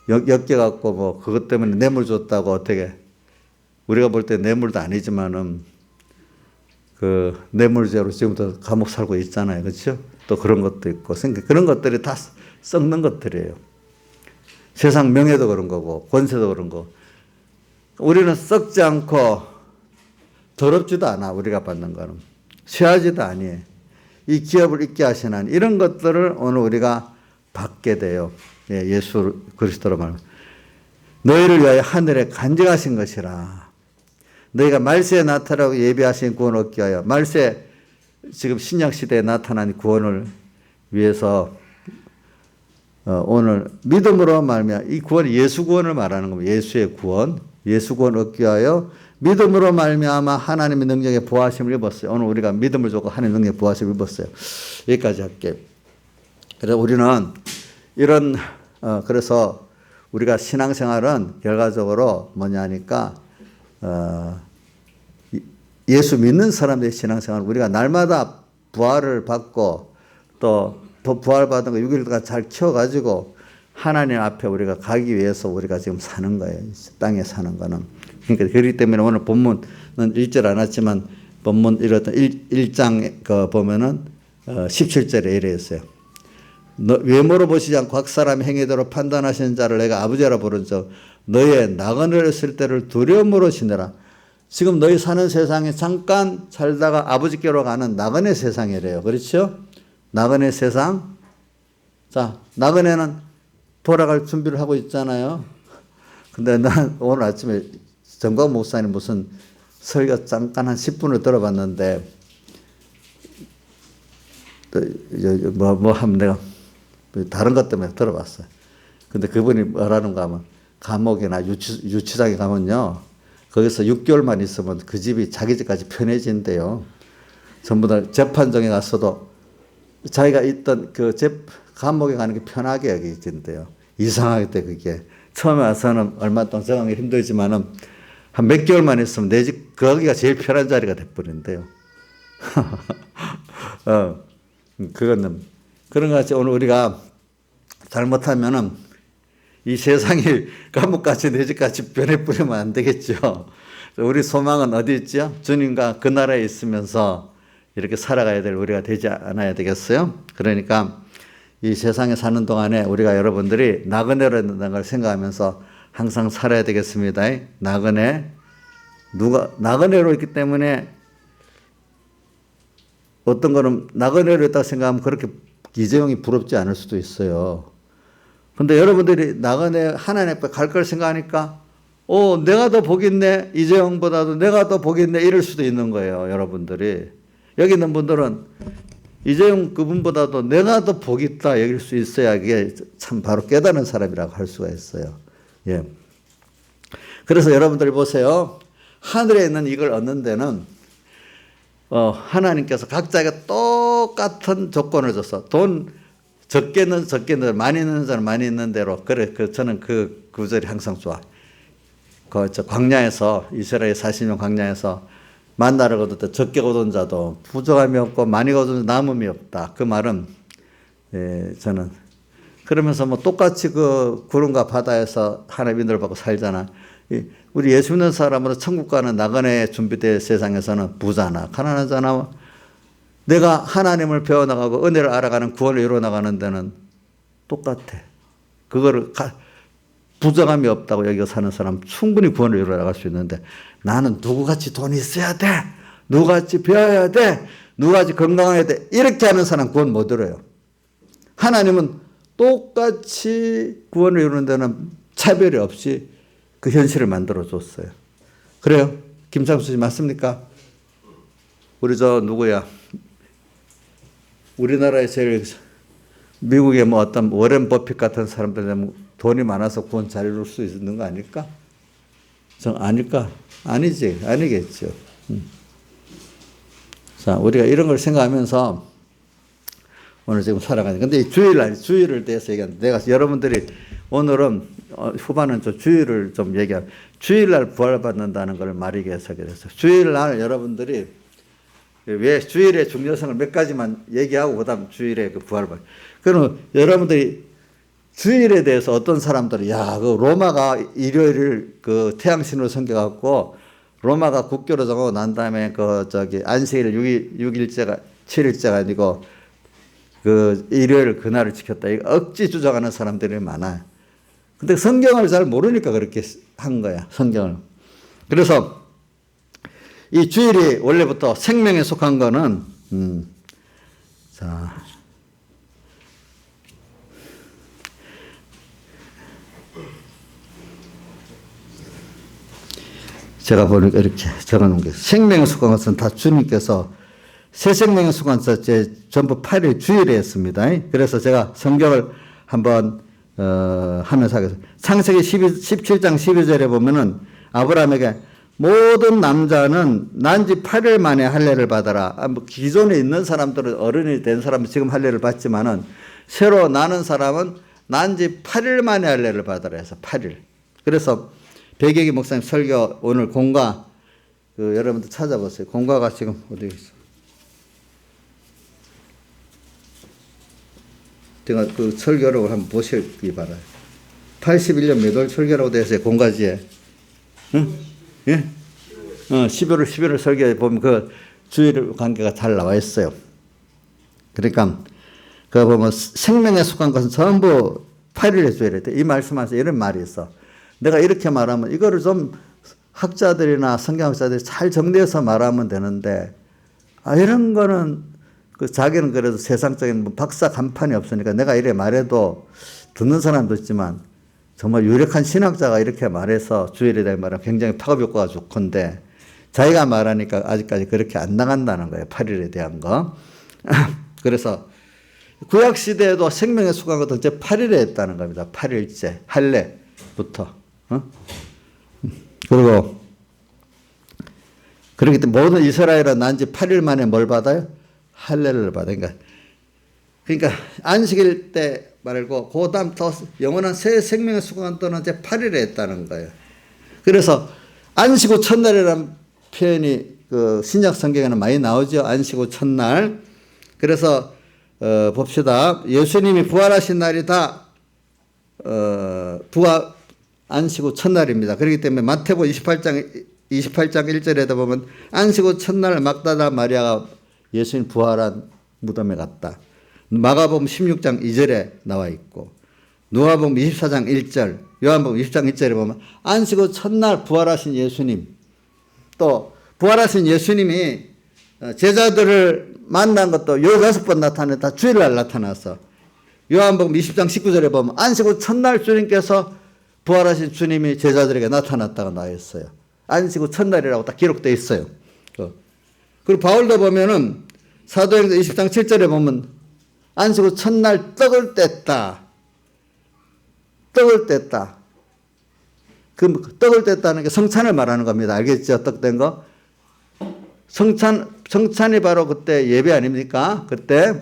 엮여갖고 그것 때문에 뇌물 줬다고 어떻게 우리가 볼 때 뇌물도 아니지만은 그 뇌물죄로 지금도 감옥 살고 있잖아요. 그렇죠? 또 그런 것도 있고 그런 것들이 다 썩는 것들이에요. 세상 명예도 그런 거고 권세도 그런 거. 우리는 썩지 않고 더럽지도 않아. 우리가 받는 거는. 쇠하지도 아니에요. 이 기업을 있게 하시는 이런 것들을 오늘 우리가 받게 돼요. 예, 예수 그리스도로 말하면 너희를 위하여 하늘에 간직하신 것이라. 너희가 말세에 나타나고 예비하신 구원을 얻기 위하여 말세 지금 신약시대에 나타난 구원을 위해서 오늘 믿음으로 말하면 이 구원이 예수 구원을 말하는 겁니다. 예수의 구원, 예수 구원 얻기 위하여 믿음으로 말미암아 하나님의 능력에 부하심을 입었어요. 오늘 우리가 믿음을 주고 하나님의 능력에 부하심을 입었어요. 여기까지 할게요. 그래서 우리는 이런 그래서 우리가 신앙생활은 결과적으로 뭐냐니까 예수 믿는 사람들의 신앙생활은 우리가 날마다 부활을 받고 또 부활받은 거 6일 동안 잘 키워가지고 하나님 앞에 우리가 가기 위해서 우리가 지금 사는 거예요. 땅에 사는 거는. 그러니까 그렇기 때문에 오늘 본문은 읽질 않았지만 본문 이렇던 1장 그 보면은 17절에 이래 있어요. 외모로 보시지 않고 각 사람의 행위대로 판단하시는 자를 내가 아버지라 부른즉 너희의 나그네를 쓸 때를 두려움으로 지내라. 지금 너희 사는 세상에 잠깐 살다가 아버지께로 가는 나그네 세상이래요. 그렇죠? 나그네 세상. 자, 나그네는 돌아갈 준비를 하고 있잖아요. 근데 난 오늘 아침에 정광 목사님 무슨 설교 잠깐 한 10분을 들어봤는데 뭐 하면 내가 다른 것 때문에 들어봤어요. 근데 그분이 뭐라는가 하면 감옥이나 유치장에 가면요. 거기서 6개월만 있으면 그 집이 자기 집까지 편해진대요. 전부 다 재판정에 갔어도 자기가 있던 그 감옥에 가는 게 편하게 여기진대요. 이상하게 그게. 처음에 와서는 얼마 동안 적응이 힘들지만은 한 몇 개월만 있으면 내 집, 거기가 제일 편한 자리가 돼버린대요. 그거는, 그런 것 같이 오늘 우리가 잘못하면은 이 세상이 감옥같이 내 집같이 변해버리면 안 되겠죠. 우리 소망은 어디 있죠? 주님과 그 나라에 있으면서 이렇게 살아가야 될 우리가 되지 않아야 되겠어요? 그러니까 이 세상에 사는 동안에 우리가 여러분들이 나그네라는 걸 생각하면서 항상 살아야 되겠습니다. 나그네로 있기 때문에 어떤 거는 나그네로 있다고 생각하면 그렇게 이재용이 부럽지 않을 수도 있어요. 근데 여러분들이 나그네 하나님 앞에 갈 걸 생각하니까 내가 더 복 있네. 이재용보다도 내가 더 복 있네. 이럴 수도 있는 거예요. 여러분들이. 여기 있는 분들은 이재용 그분보다도 내가 더 복 있다 여길 수 있어야 이게 참 바로 깨닫는 사람이라고 할 수가 있어요. 예. 그래서 여러분들이 보세요. 하늘에 있는 이걸 얻는 데는 하나님께서 각자에게 똑같은 조건을 줘서 돈 적게 있는 적게 많이 있는 자는 많이 있는 대로 그래 저는 그 구절이 항상 좋아. 광야에서 이스라엘 40년 광야에서 만나를 거둘 때 적게 거둔 자도 부족함이 없고 많이 거둔 자도 남음이 없다. 그 말은 저는 그러면서 뭐 똑같이 그 구름과 바다에서 하나님 인도를 받고 살잖아. 우리 예수 믿는 사람으로 천국 가는 나그네 준비된 세상에서는 부자나 가난하잖아. 내가 하나님을 배워나가고 은혜를 알아가는 구원을 이루어나가는 데는 똑같아. 그거를 부정함이 없다고 여기서 사는 사람 충분히 구원을 이루어나갈 수 있는데 나는 누구같이 돈이 있어야 돼. 누구같이 배워야 돼. 누구같이 건강해야 돼. 이렇게 하는 사람 구원 못 이뤄요. 하나님은 똑같이 구원을 이루는 데는 차별이 없이 그 현실을 만들어줬어요. 그래요? 김창수 씨 맞습니까? 우리 누구야? 우리나라에 제일 미국에 뭐 어떤 워렌 버핏 같은 사람들 돈이 많아서 구원 잘 이룰 수 있는 거 아닐까? 아닐까? 아니지. 아니겠죠. 자, 우리가 이런 걸 생각하면서 오늘 지금 살아가는. 근데 주일을 대해서 얘기하는데 내가 여러분들이 오늘은 후반은 좀 주일을 좀 얘기하면 주일날 부활받는다는 걸 말이게 해서 그랬어요. 주일날 여러분들이 왜 주일의 중요성을 몇 가지만 얘기하고 그다음 주일의 그 부활을 그럼 여러분들이 주일에 대해서 어떤 사람들이 그 로마가 일요일을 그 태양신으로 섬겨갖고 로마가 국교로 정하고 난 다음에 안식일 6일째가 7일째가 아니고 그 일요일 그날을 지켰다. 이거 억지 주장하는 사람들이 많아요. 근데 성경을 잘 모르니까 그렇게 한 거야. 성경을. 그래서 이 주일이 원래부터 생명에 속한 거는, 자. 제가 보니까 이렇게 적어놓은 게, 생명에 속한 것은 다 주님께서 새 생명에 속한 것은 전부 8일 주일에 했습니다. 그래서 제가 성경을 한번 하면서 하겠습니다. 창세기 17장 12절에 보면은 아브라함에게 모든 남자는 난지 8일 만에 할례를 받아라. 기존에 있는 사람들은 어른이 된 사람은 지금 할례를 받지만은 새로 나는 사람은 난지 8일 만에 할례를 받아라 해서 8일. 그래서 백예기 목사님 설교 오늘 공과 여러분들 찾아보세요. 공과가 지금 어디 있어? 제가 그 설교를 한번 보시기 바라요. 81년 몇 월 설교라고 되어 있어요. 공과지에. 응? 예? 11월 설교에 보면 그 주일 관계가 잘 나와 있어요. 그러니까 그 보면 생명에 속한 것은 전부 8일에 주일에 돼. 이 말씀하면서 이런 말이 있어. 내가 이렇게 말하면 이거를 좀 학자들이나 성경학자들이 잘 정리해서 말하면 되는데, 이런 거는 자기는 그래도 세상적인 박사 간판이 없으니까 내가 이래 말해도 듣는 사람도 있지만 정말 유력한 신학자가 이렇게 말해서 주일에 대한 말은 굉장히 파급 효과가 좋건데 자기가 말하니까 아직까지 그렇게 안 나간다는 거예요. 8일에 대한 거. 그래서 구약시대에도 생명에 속한 것은 이제 8일에 했다는 겁니다. 8일째, 할례부터. 그리고 그렇기 때문에 모든 이스라엘은 난지 8일 만에 뭘 받아요? 할례를 받아요. 그러니까 안식일 때 말고 그 다음 더 영원한 새 생명의 수강한 또는 이제 8일에 했다는 거예요. 그래서 안식 후 첫날이라는 표현이 그 신약 성경에는 많이 나오죠. 안식 후 첫날. 그래서 봅시다. 예수님이 부활하신 날이 다 안식 후 첫날입니다. 그렇기 때문에 마태복음 28장 1절에도 보면 안식 후 첫날 막다라 마리아가 예수님 부활한 무덤에 갔다. 마가복음 16장 2절에 나와 있고 누가복음 24장 1절, 요한복음 20장 1절에 보면 안식 후 첫날 부활하신 예수님, 또 부활하신 예수님이 제자들을 만난 것도 16번 나타났다. 주일날 나타나서 요한복음 20장 19절에 보면 안식 후 첫날 주님께서 부활하신 주님이 제자들에게 나타났다고 나와 있어요. 안식 후 첫날이라고 딱 기록되어 있어요. 그리고 바울도 보면은 사도행전 20장 7절에 보면 안식 후 첫날 떡을 뗐다. 떡을 뗐다. 그 떡을 뗐다는 게 성찬을 말하는 겁니다. 알겠죠? 떡 뗀 거. 성찬이 바로 그때 예배 아닙니까? 그때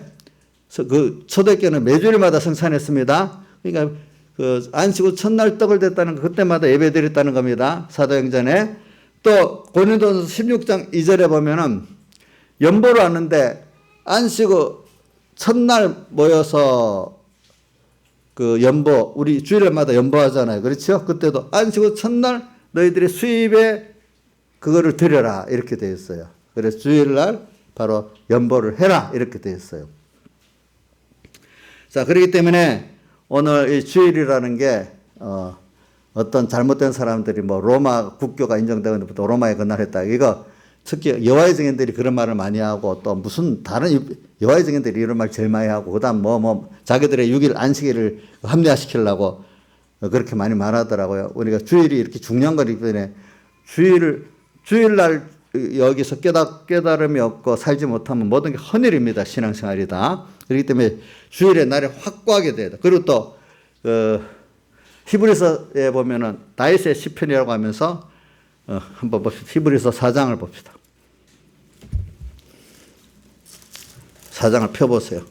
그 초대교회는 매주일마다 성찬했습니다. 그러니까 그 안식 후 첫날 떡을 뗐다는 거 그때마다 예배 드렸다는 겁니다. 사도행전에. 또 고린도전서 16장 2절에 보면은 연보를 하는데 안식 후 첫날 모여서 그 연보, 우리 주일마다 연보하잖아요. 그렇죠? 그때도 안식 후 첫날 너희들의 수입에 그거를 드려라. 이렇게 되어 있어요. 그래서 주일날 바로 연보를 해라. 이렇게 되어 있어요. 자, 그렇기 때문에 오늘 이 주일이라는 게, 어떤 잘못된 사람들이 뭐 로마 국교가 인정되는 것부터 로마에 건널했다. 이거 특히 여호와의 증인들이 그런 말을 많이 하고 또 무슨 다른 여호와의 증인들이 이런 말 제일 많이 하고 그다음 자기들의 6일 안식일을 합리화시키려고 그렇게 많이 말하더라고요. 우리가 주일이 이렇게 중요한 거기 때문에 주일날 여기서 깨달음이 없고 살지 못하면 모든 게 헌일입니다. 신앙생활이다. 그렇기 때문에 주일의 날에 확고하게 돼야 돼. 그리고 또 히브리서에 보면은 다윗의 시편이라고 하면서 한번 봅시다. 히브리서 4장을 봅시다. 4장을 펴보세요.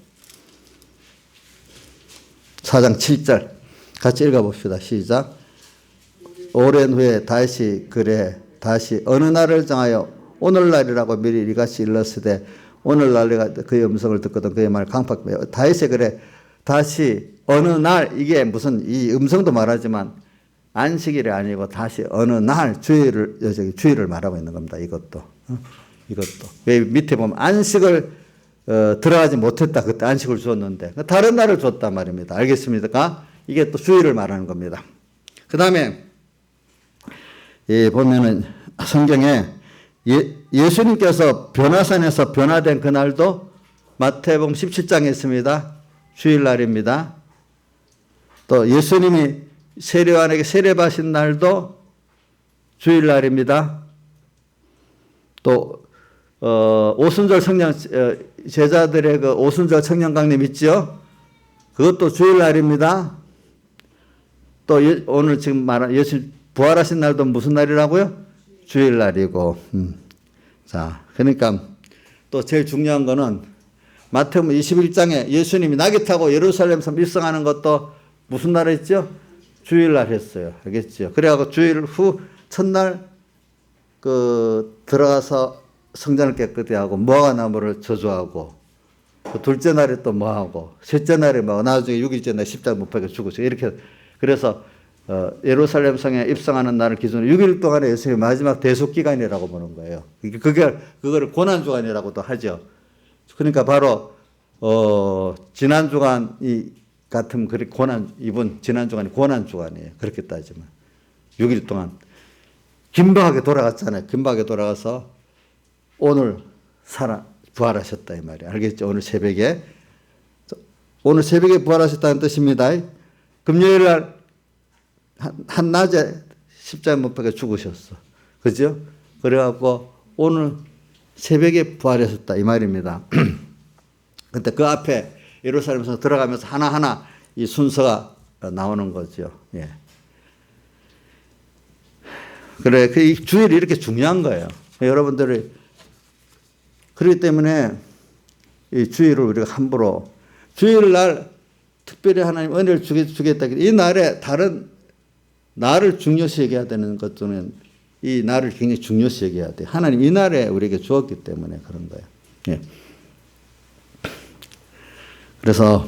4장 7절 같이 읽어봅시다. 시작. 오랜 후에 다시 그래 다시 어느 날을 정하여 오늘날이라고 미리 이같이 일렀으되 오늘날 내가 그의 음성을 듣거든 그의 말을 강팍하며 다시 그래 다시 어느 날 이게 무슨 이 음성도 말하지만 안식일이 아니고 다시 어느 날 주일을 말하고 있는 겁니다. 이것도. 왜 밑에 보면 안식을 들어가지 못했다. 그때 안식을 주었는데 다른 날을 줬단 말입니다. 알겠습니까? 이게 또 주일을 말하는 겁니다. 그 다음에 보면은 성경에 예수님께서 변화산에서 변화된 그날도 마태복음 17장에 있습니다. 주일날입니다. 또 예수님이 세례요한에게 세례받으신 날도 주일날입니다. 또 오순절 성령 제자들의 그 오순절 성령강림 있죠? 그것도 주일날입니다. 또 오늘 지금 말한 예수 부활하신 날도 무슨 날이라고요? 주일날이고. 자, 그러니까 또 제일 중요한 거는 마태복음 21장에 예수님이 나귀 타고 예루살렘 성 입성하는 것도 무슨 날 했죠? 주일날 했어요. 알겠죠? 그래갖고 주일 후 첫날 들어가서 성전을 깨끗이 하고 무화과나무를 저주하고 그 둘째 날에 또 뭐하고 셋째 날에 뭐 나중에 6일째 날 십자가 못 박혀 죽으시고 이렇게 그래서 예루살렘 성에 입성하는 날을 기준으로 6일 동안의 예수님의 마지막 대속 기간이라고 보는 거예요. 그거를 고난 주간이라고도 하죠. 그러니까 바로 지난 주간이 같은 그렇게 이번 지난 주간이 고난 주간이에요. 그렇게 따지면 6일 동안 긴박하게 돌아갔잖아요. 긴박하게 돌아가서 오늘 부활하셨다 이 말이에요. 알겠죠? 오늘 새벽에 부활하셨다는 뜻입니다. 금요일 날 한낮에 십자가 못 박혀 죽으셨어. 그죠? 그래갖고 오늘 새벽에 부활하셨다 이 말입니다. 근데 그 앞에 예루살렘에서 들어가면서 하나하나 이 순서가 나오는 거죠. 예. 그래, 이 주일이 이렇게 중요한 거예요. 여러분들이 그렇기 때문에 이 주일을 우리가 함부로 주일날 특별히 하나님 은혜를 주겠다. 이 날에 다른 날을 중요시 여겨야 되는 것들은 이 날을 굉장히 중요시 여겨야 돼. 하나님 이 날에 우리에게 주었기 때문에 그런 거예요. 예. 그래서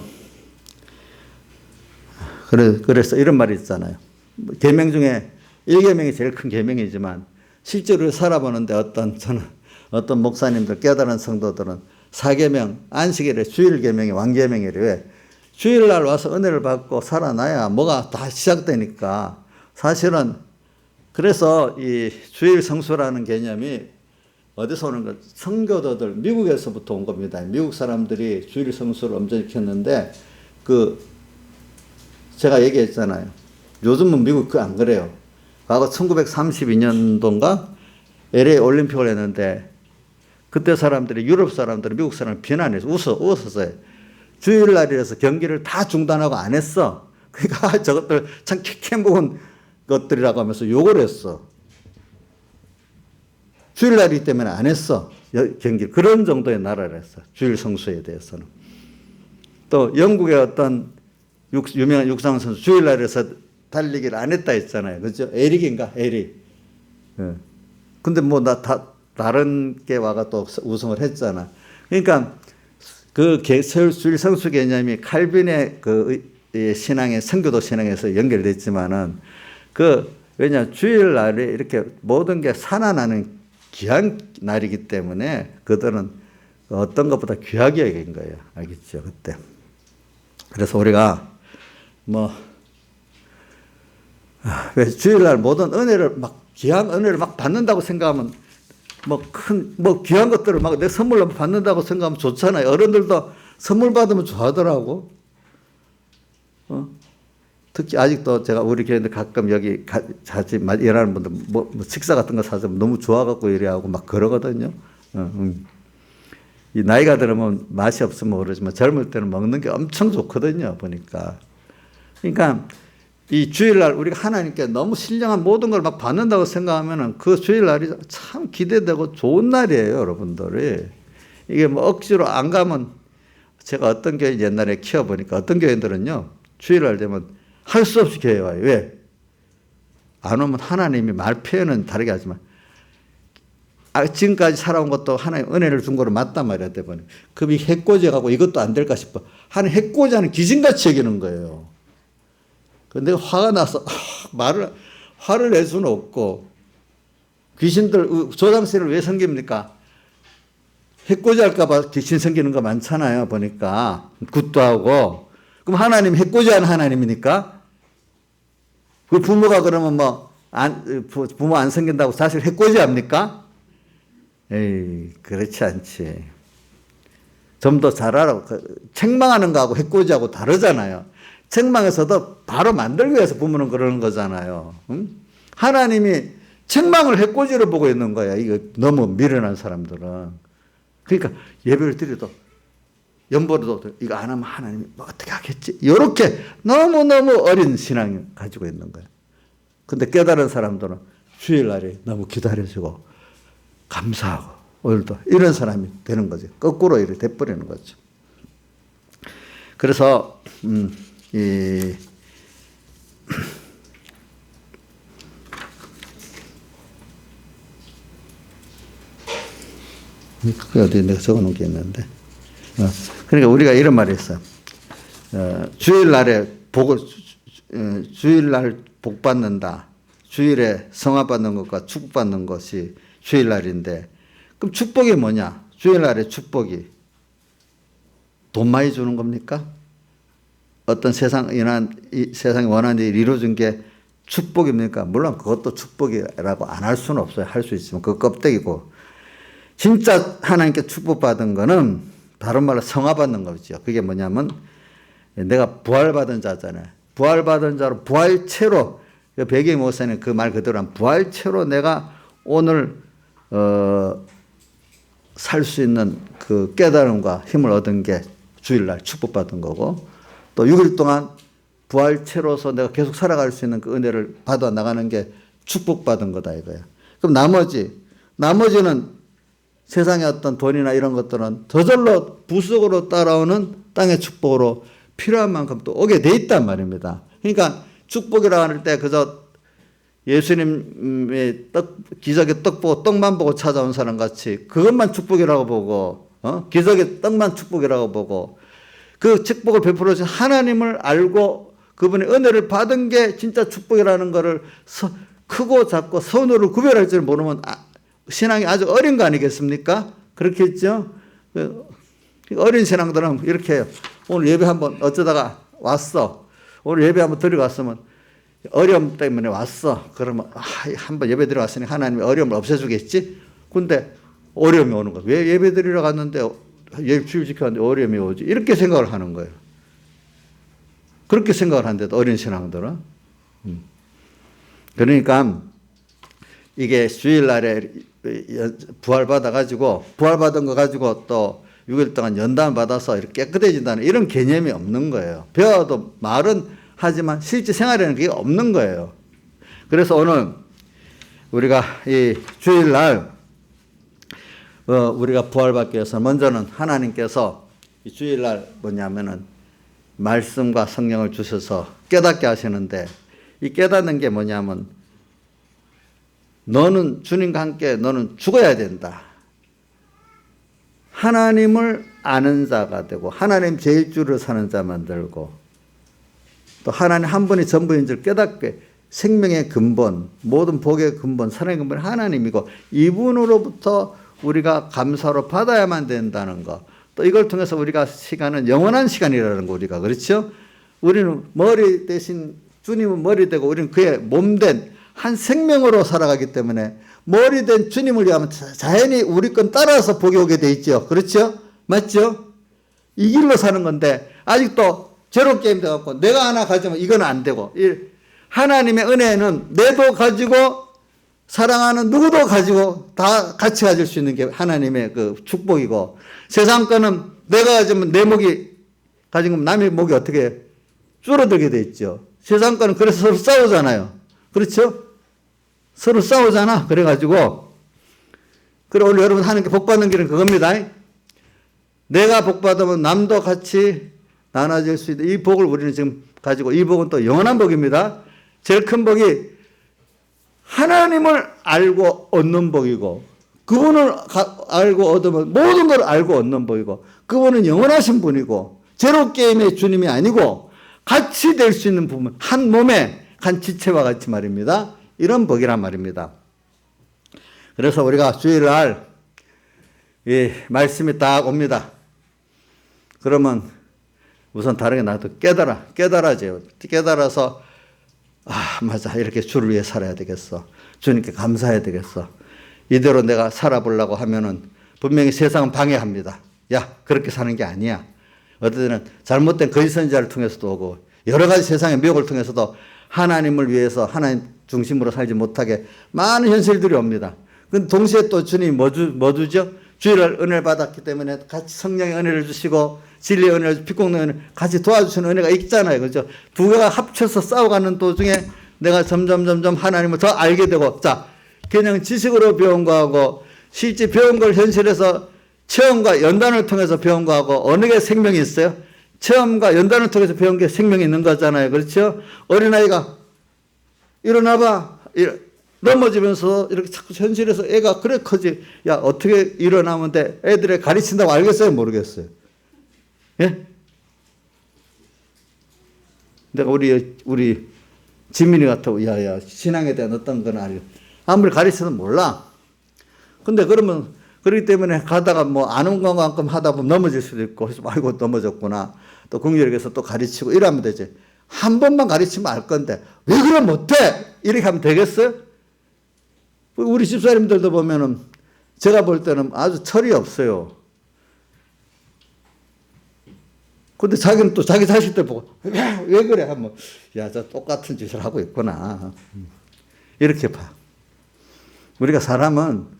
이런 말이 있잖아요. 계명 중에 1계명이 제일 큰 계명이지만 실제로 살아보는데 어떤 목사님들 깨달은 성도들은 4계명 안식일에 주일 계명이 왕계명이래. 왜? 주일날 와서 은혜를 받고 살아나야 뭐가 다 시작되니까 사실은 그래서 이 주일 성수라는 개념이 어디서 오는 것? 성교도들 미국에서부터 온 겁니다. 미국 사람들이 주일 성수를 엄청 익혔는데 제가 얘기했잖아요. 요즘은 미국 안 그래요. 과거 1932년도인가 LA 올림픽을 했는데 그때 사람들이 유럽 사람들이 미국 사람을 비난해서 웃었어요. 주일날이라서 경기를 다 중단하고 안 했어. 그러니까 저것들 참 캐캐묵은 것들이라고 하면서 욕을 했어. 주일날이기 때문에 안 했어. 경기. 그런 정도의 나라를 했어. 주일 성수에 대해서는. 또 영국의 어떤 유명한 육상 선수 주일날에서 달리기를 안 했다 했잖아요. 그죠? 에릭인가? 에릭. 근데 다른 게 와가 또 우승을 했잖아. 그러니까 주일 성수 개념이 칼빈의 신앙의 선교도 신앙에서 연결됐지만은 왜냐 주일날에 이렇게 모든 게 살아나는 귀한 날이기 때문에 그들은 어떤 것보다 귀하게 여긴 거예요. 알겠죠? 그때. 그래서 우리가 왜 주일날 모든 은혜를 귀한 은혜를 받는다고 생각하면 귀한 것들을 내 선물로 받는다고 생각하면 좋잖아요. 어른들도 선물 받으면 좋아하더라고. 특히 아직도 제가 우리 교회들 가끔 여기 자주 일하는 분들 식사 같은 거 사주면 너무 좋아갖고 이래하고 그러거든요. 이 나이가 들으면 맛이 없으면 모르지만 젊을 때는 먹는 게 엄청 좋거든요. 보니까. 그러니까 이 주일날 우리가 하나님께 너무 신령한 모든 걸 받는다고 생각하면은 그 주일날이 참 기대되고 좋은 날이에요. 여러분들이. 이게 억지로 안 가면 제가 어떤 교회 옛날에 키워보니까 어떤 교회들은요. 주일날 되면 할 수 없이 교회 와요. 왜? 안 오면 하나님이 말 표현은 다르게 하지만 지금까지 살아온 것도 하나님 은혜를 준 거로 맞단 말이야. 대번에. 그럼 이 해코지해가고 이것도 안 될까 싶어. 하나님 해코지하는 기진같이 여기는 거예요. 근데 화가 나서 화를 낼 수는 없고 귀신들 조장신을 왜 섬깁니까? 해코지할까 봐 귀신 섬기는 거 많잖아요. 보니까 굿도 하고. 그럼 하나님 해코지하는 하나님이니까 그 부모가 그러면 부모 안 섬긴다고 사실 해코지합니까? 에이, 그렇지 않지. 좀 더 잘하라고. 책망하는 거하고 해코지하고 다르잖아요. 책망에서도 바로 만들기 위해서 부모는 그러는 거잖아요. 응? 하나님이 책망을 해코지로 보고 있는 거야. 이거 너무 미련한 사람들은. 그러니까 예배를 드려도 연보도 이거 안 하면 하나님이 뭐 어떻게 하겠지? 이렇게 너무너무 어린 신앙을 가지고 있는 거예요. 근데 깨달은 사람들은 주일날에 너무 기다려주고 감사하고 오늘도 이런 사람이 되는 거죠. 거꾸로 이렇게 돼버리는 거죠. 그래서 그게 어디 내가 적어놓은 게 있는데. 그러니까 우리가 이런 말이 있어요. 주일날에 주일날 복 받는다. 주일에 성화 받는 것과 축복 받는 것이 주일날인데, 그럼 축복이 뭐냐? 주일날의 축복이 돈 많이 주는 겁니까? 어떤 세상이 원하는 일이 이루어진 게 축복입니까? 물론 그것도 축복이라고 안 할 수는 없어요. 할 수 있으면 그거 껍데기고. 진짜 하나님께 축복받은 거는 다른 말로 성화받는 거죠. 그게 뭐냐면 내가 부활받은 자잖아요. 부활받은 자로 부활체로, 백의 목사님 그 말 그대로 한 부활체로 내가 오늘 살 수 있는 그 깨달음과 힘을 얻은 게 주일날 축복받은 거고, 또 6일 동안 부활체로서 내가 계속 살아갈 수 있는 그 은혜를 받아 나가는 게 축복받은 거다 이거야. 그럼 나머지는 세상의 어떤 돈이나 이런 것들은 저절로 부속으로 따라오는 땅의 축복으로 필요한 만큼 또 오게 돼 있단 말입니다. 그러니까 축복이라고 할 때 그저 예수님의 기적의 떡 보고 떡만 보고 찾아온 사람 같이 그것만 축복이라고 보고, 기적의 떡만 축복이라고 보고, 그 축복을 베풀어 주신 하나님을 알고 그분의 은혜를 받은 게 진짜 축복이라는 것을 크고 작고 선후를 구별할 줄 모르면 신앙이 아주 어린 거 아니겠습니까? 그렇겠죠? 어린 신앙들은 이렇게 해요. 오늘 예배 한번 어쩌다가 왔어. 오늘 예배 한번 드리고 왔으면 어려움 때문에 왔어. 그러면 한번 예배 드리러 왔으니 하나님이 어려움을 없애주겠지? 근데 어려움이 오는 거야. 왜 예배 드리러 갔는데 주일 지켰는데 어려움이 오지? 이렇게 생각을 하는 거예요. 그렇게 생각을 하는데도 어린 신앙들은. 그러니까 이게 주일날에 부활받은 거 가지고 또 6일 동안 연단 받아서 이렇게 깨끗해진다는 이런 개념이 없는 거예요. 배워도 말은 하지만 실제 생활에는 그게 없는 거예요. 그래서 오늘 우리가 이 주일날 우리가 부활받기 위해서 먼저는 하나님께서 이 주일날 뭐냐면은 말씀과 성령을 주셔서 깨닫게 하시는데, 이 깨닫는 게 뭐냐면 너는 주님과 함께 너는 죽어야 된다. 하나님을 아는 자가 되고 하나님 제1주를 사는 자 만들고, 또 하나님 한 분이 전부인 줄 깨닫게 생명의 근본, 모든 복의 근본, 사랑의 근본이 하나님이고 이분으로부터 우리가 감사로 받아야만 된다는 것. 또 이걸 통해서 우리가 시간은 영원한 시간이라는 거 우리가 그렇죠? 우리는 머리 대신 주님은 머리 되고 우리는 그의 몸된 한 생명으로 살아가기 때문에 머리 된 주님을 위하면 자연히 우리 건 따라서 복이 오게 돼 있죠. 그렇죠? 맞죠? 이 길로 사는 건데 아직도 제로 게임 돼갖고 내가 하나 가지면 이건 안 되고, 하나님의 은혜는 내도 가지고 사랑하는 누구도 가지고 다 같이 가질 수 있는 게 하나님의 그 축복이고, 세상 거는 내가 가지면 내 목이 가지고 남의 목이 어떻게 줄어들게 돼 있죠. 세상 거는 그래서 서로 싸우잖아요. 그렇죠? 서로 싸우잖아. 그래가지고 그래 오늘 여러분 하는 게 복 받는 길은 그겁니다. 내가 복 받으면 남도 같이 나눠질 수 있는 이 복을 우리는 지금 가지고, 이 복은 또 영원한 복입니다. 제일 큰 복이 하나님을 알고 얻는 복이고, 그분을 알고 얻으면 모든 걸 알고 얻는 복이고, 그분은 영원하신 분이고 제로 게임의 주님이 아니고 같이 될 수 있는 부분, 한 몸에 한 지체와 같이 말입니다. 이런 복이란 말입니다. 그래서 우리가 주일날 이 말씀이 딱 옵니다. 그러면 우선 다른 게 나도 깨달아져요. 깨달아서 맞아, 이렇게 주를 위해 살아야 되겠어. 주님께 감사해야 되겠어. 이대로 내가 살아보려고 하면은 분명히 세상은 방해합니다. 야, 그렇게 사는 게 아니야. 어떨 때는 잘못된 거짓 선지자를 통해서도 오고 여러 가지 세상의 미혹을 통해서도 하나님을 위해서 하나님 중심으로 살지 못하게 많은 현실들이 옵니다. 근데 동시에 또 주님이 뭐 주죠? 주일날 은혜를 받았기 때문에 같이 성령의 은혜를 주시고 진리의 은혜를 빛공의 은혜를 같이 도와주시는 은혜가 있잖아요. 그렇죠? 두 개가 합쳐서 싸워가는 도중에 내가 점점 하나님을 더 알게 되고, 자, 그냥 지식으로 배운 거하고 실제 배운 걸 현실에서 체험과 연단을 통해서 배운 거하고 어느 게 생명이 있어요? 체험과 연단을 통해서 배운 게 생명이 있는 거잖아요. 그렇죠? 어린아이가 일어나봐. 넘어지면서 이렇게 자꾸 현실에서 애가 그래 커지. 야, 어떻게 일어나면 돼? 애들에 가르친다고 알겠어요? 모르겠어요? 예? 내가 우리 지민이 같아. 야, 신앙에 대한 어떤 건 알려. 아무리 가르쳐도 몰라. 근데 그러면, 그렇기 때문에 가다가 뭐 아는 것만큼 하다 보면 넘어질 수도 있고, 그래서 아이고, 넘어졌구나. 또 궁절에서 또 가르치고 이러면 되지. 한 번만 가르치면 알 건데, 왜 그래 못해? 이렇게 하면 되겠어요? 우리 집사님들도 보면은, 제가 볼 때는 아주 철이 없어요. 근데 자기는 또 자기 자식들 보고, 왜 그래? 하면, 야, 저 똑같은 짓을 하고 있구나. 이렇게 봐. 우리가 사람은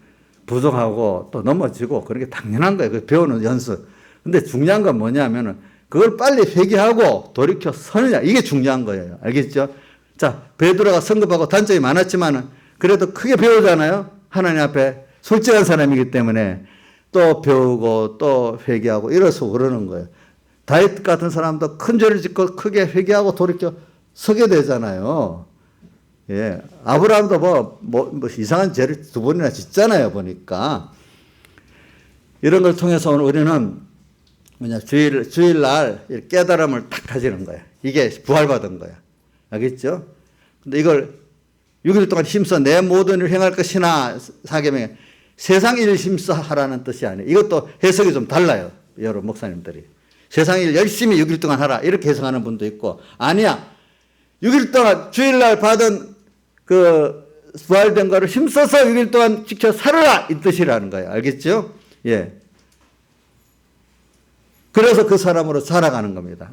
부족하고 또 넘어지고 그런 게 당연한 거예요. 그 배우는 연습. 근데 중요한 건 뭐냐면은 그걸 빨리 회개하고 돌이켜 서느냐. 이게 중요한 거예요. 알겠죠? 자, 베드로가 성급하고 단점이 많았지만은 그래도 크게 배우잖아요. 하나님 앞에 솔직한 사람이기 때문에 또 배우고 또 회개하고 이래서 그러는 거예요. 다윗 같은 사람도 큰 죄를 짓고 크게 회개하고 돌이켜 서게 되잖아요. 예. 아브라함도 뭐 이상한 죄를 두 번이나 짓잖아요, 보니까. 이런 걸 통해서 오늘 우리는 주일날 깨달음을 탁 가지는 거예요. 이게 부활받은 거야. 알겠죠? 근데 이걸 6일 동안 힘써 내 모든 일을 행할 것이나 사계명에 세상 일 힘써하라는 뜻이 아니에요. 이것도 해석이 좀 달라요. 여러 목사님들이. 세상 일 열심히 6일 동안 하라. 이렇게 해석하는 분도 있고. 아니야. 6일 동안 주일날 받은 그 부활된 거를 힘써서 6일 동안 지켜 살아라. 이 뜻이라는 거예요. 알겠죠? 예. 그래서 그 사람으로 살아가는 겁니다.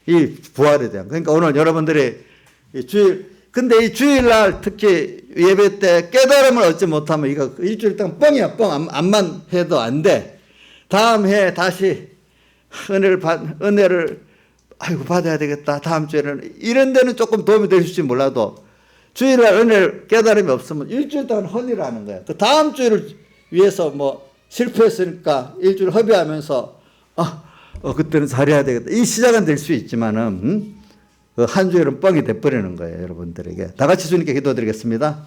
이 부활에 대한. 그러니까 오늘 여러분들이 근데 이 주일날 특히 예배 때 깨달음을 얻지 못하면 이거 일주일 동안 뻥이야, 뻥. 암만 해도 안 돼. 다음 해 다시 은혜를 아이고 받아야 되겠다. 다음 주에는 이런 데는 조금 도움이 되실지 몰라도 주일날 은혜를 깨달음이 없으면 일주일 동안 헌이라는 거야. 그 다음 주를 위해서 뭐 실패했으니까 일주일 허비하면서 그때는 잘해야 되겠다. 이 시작은 될 수 있지만은 한 주일은 뻥이 돼버리는 거예요, 여러분들에게. 다 같이 주님께 기도드리겠습니다.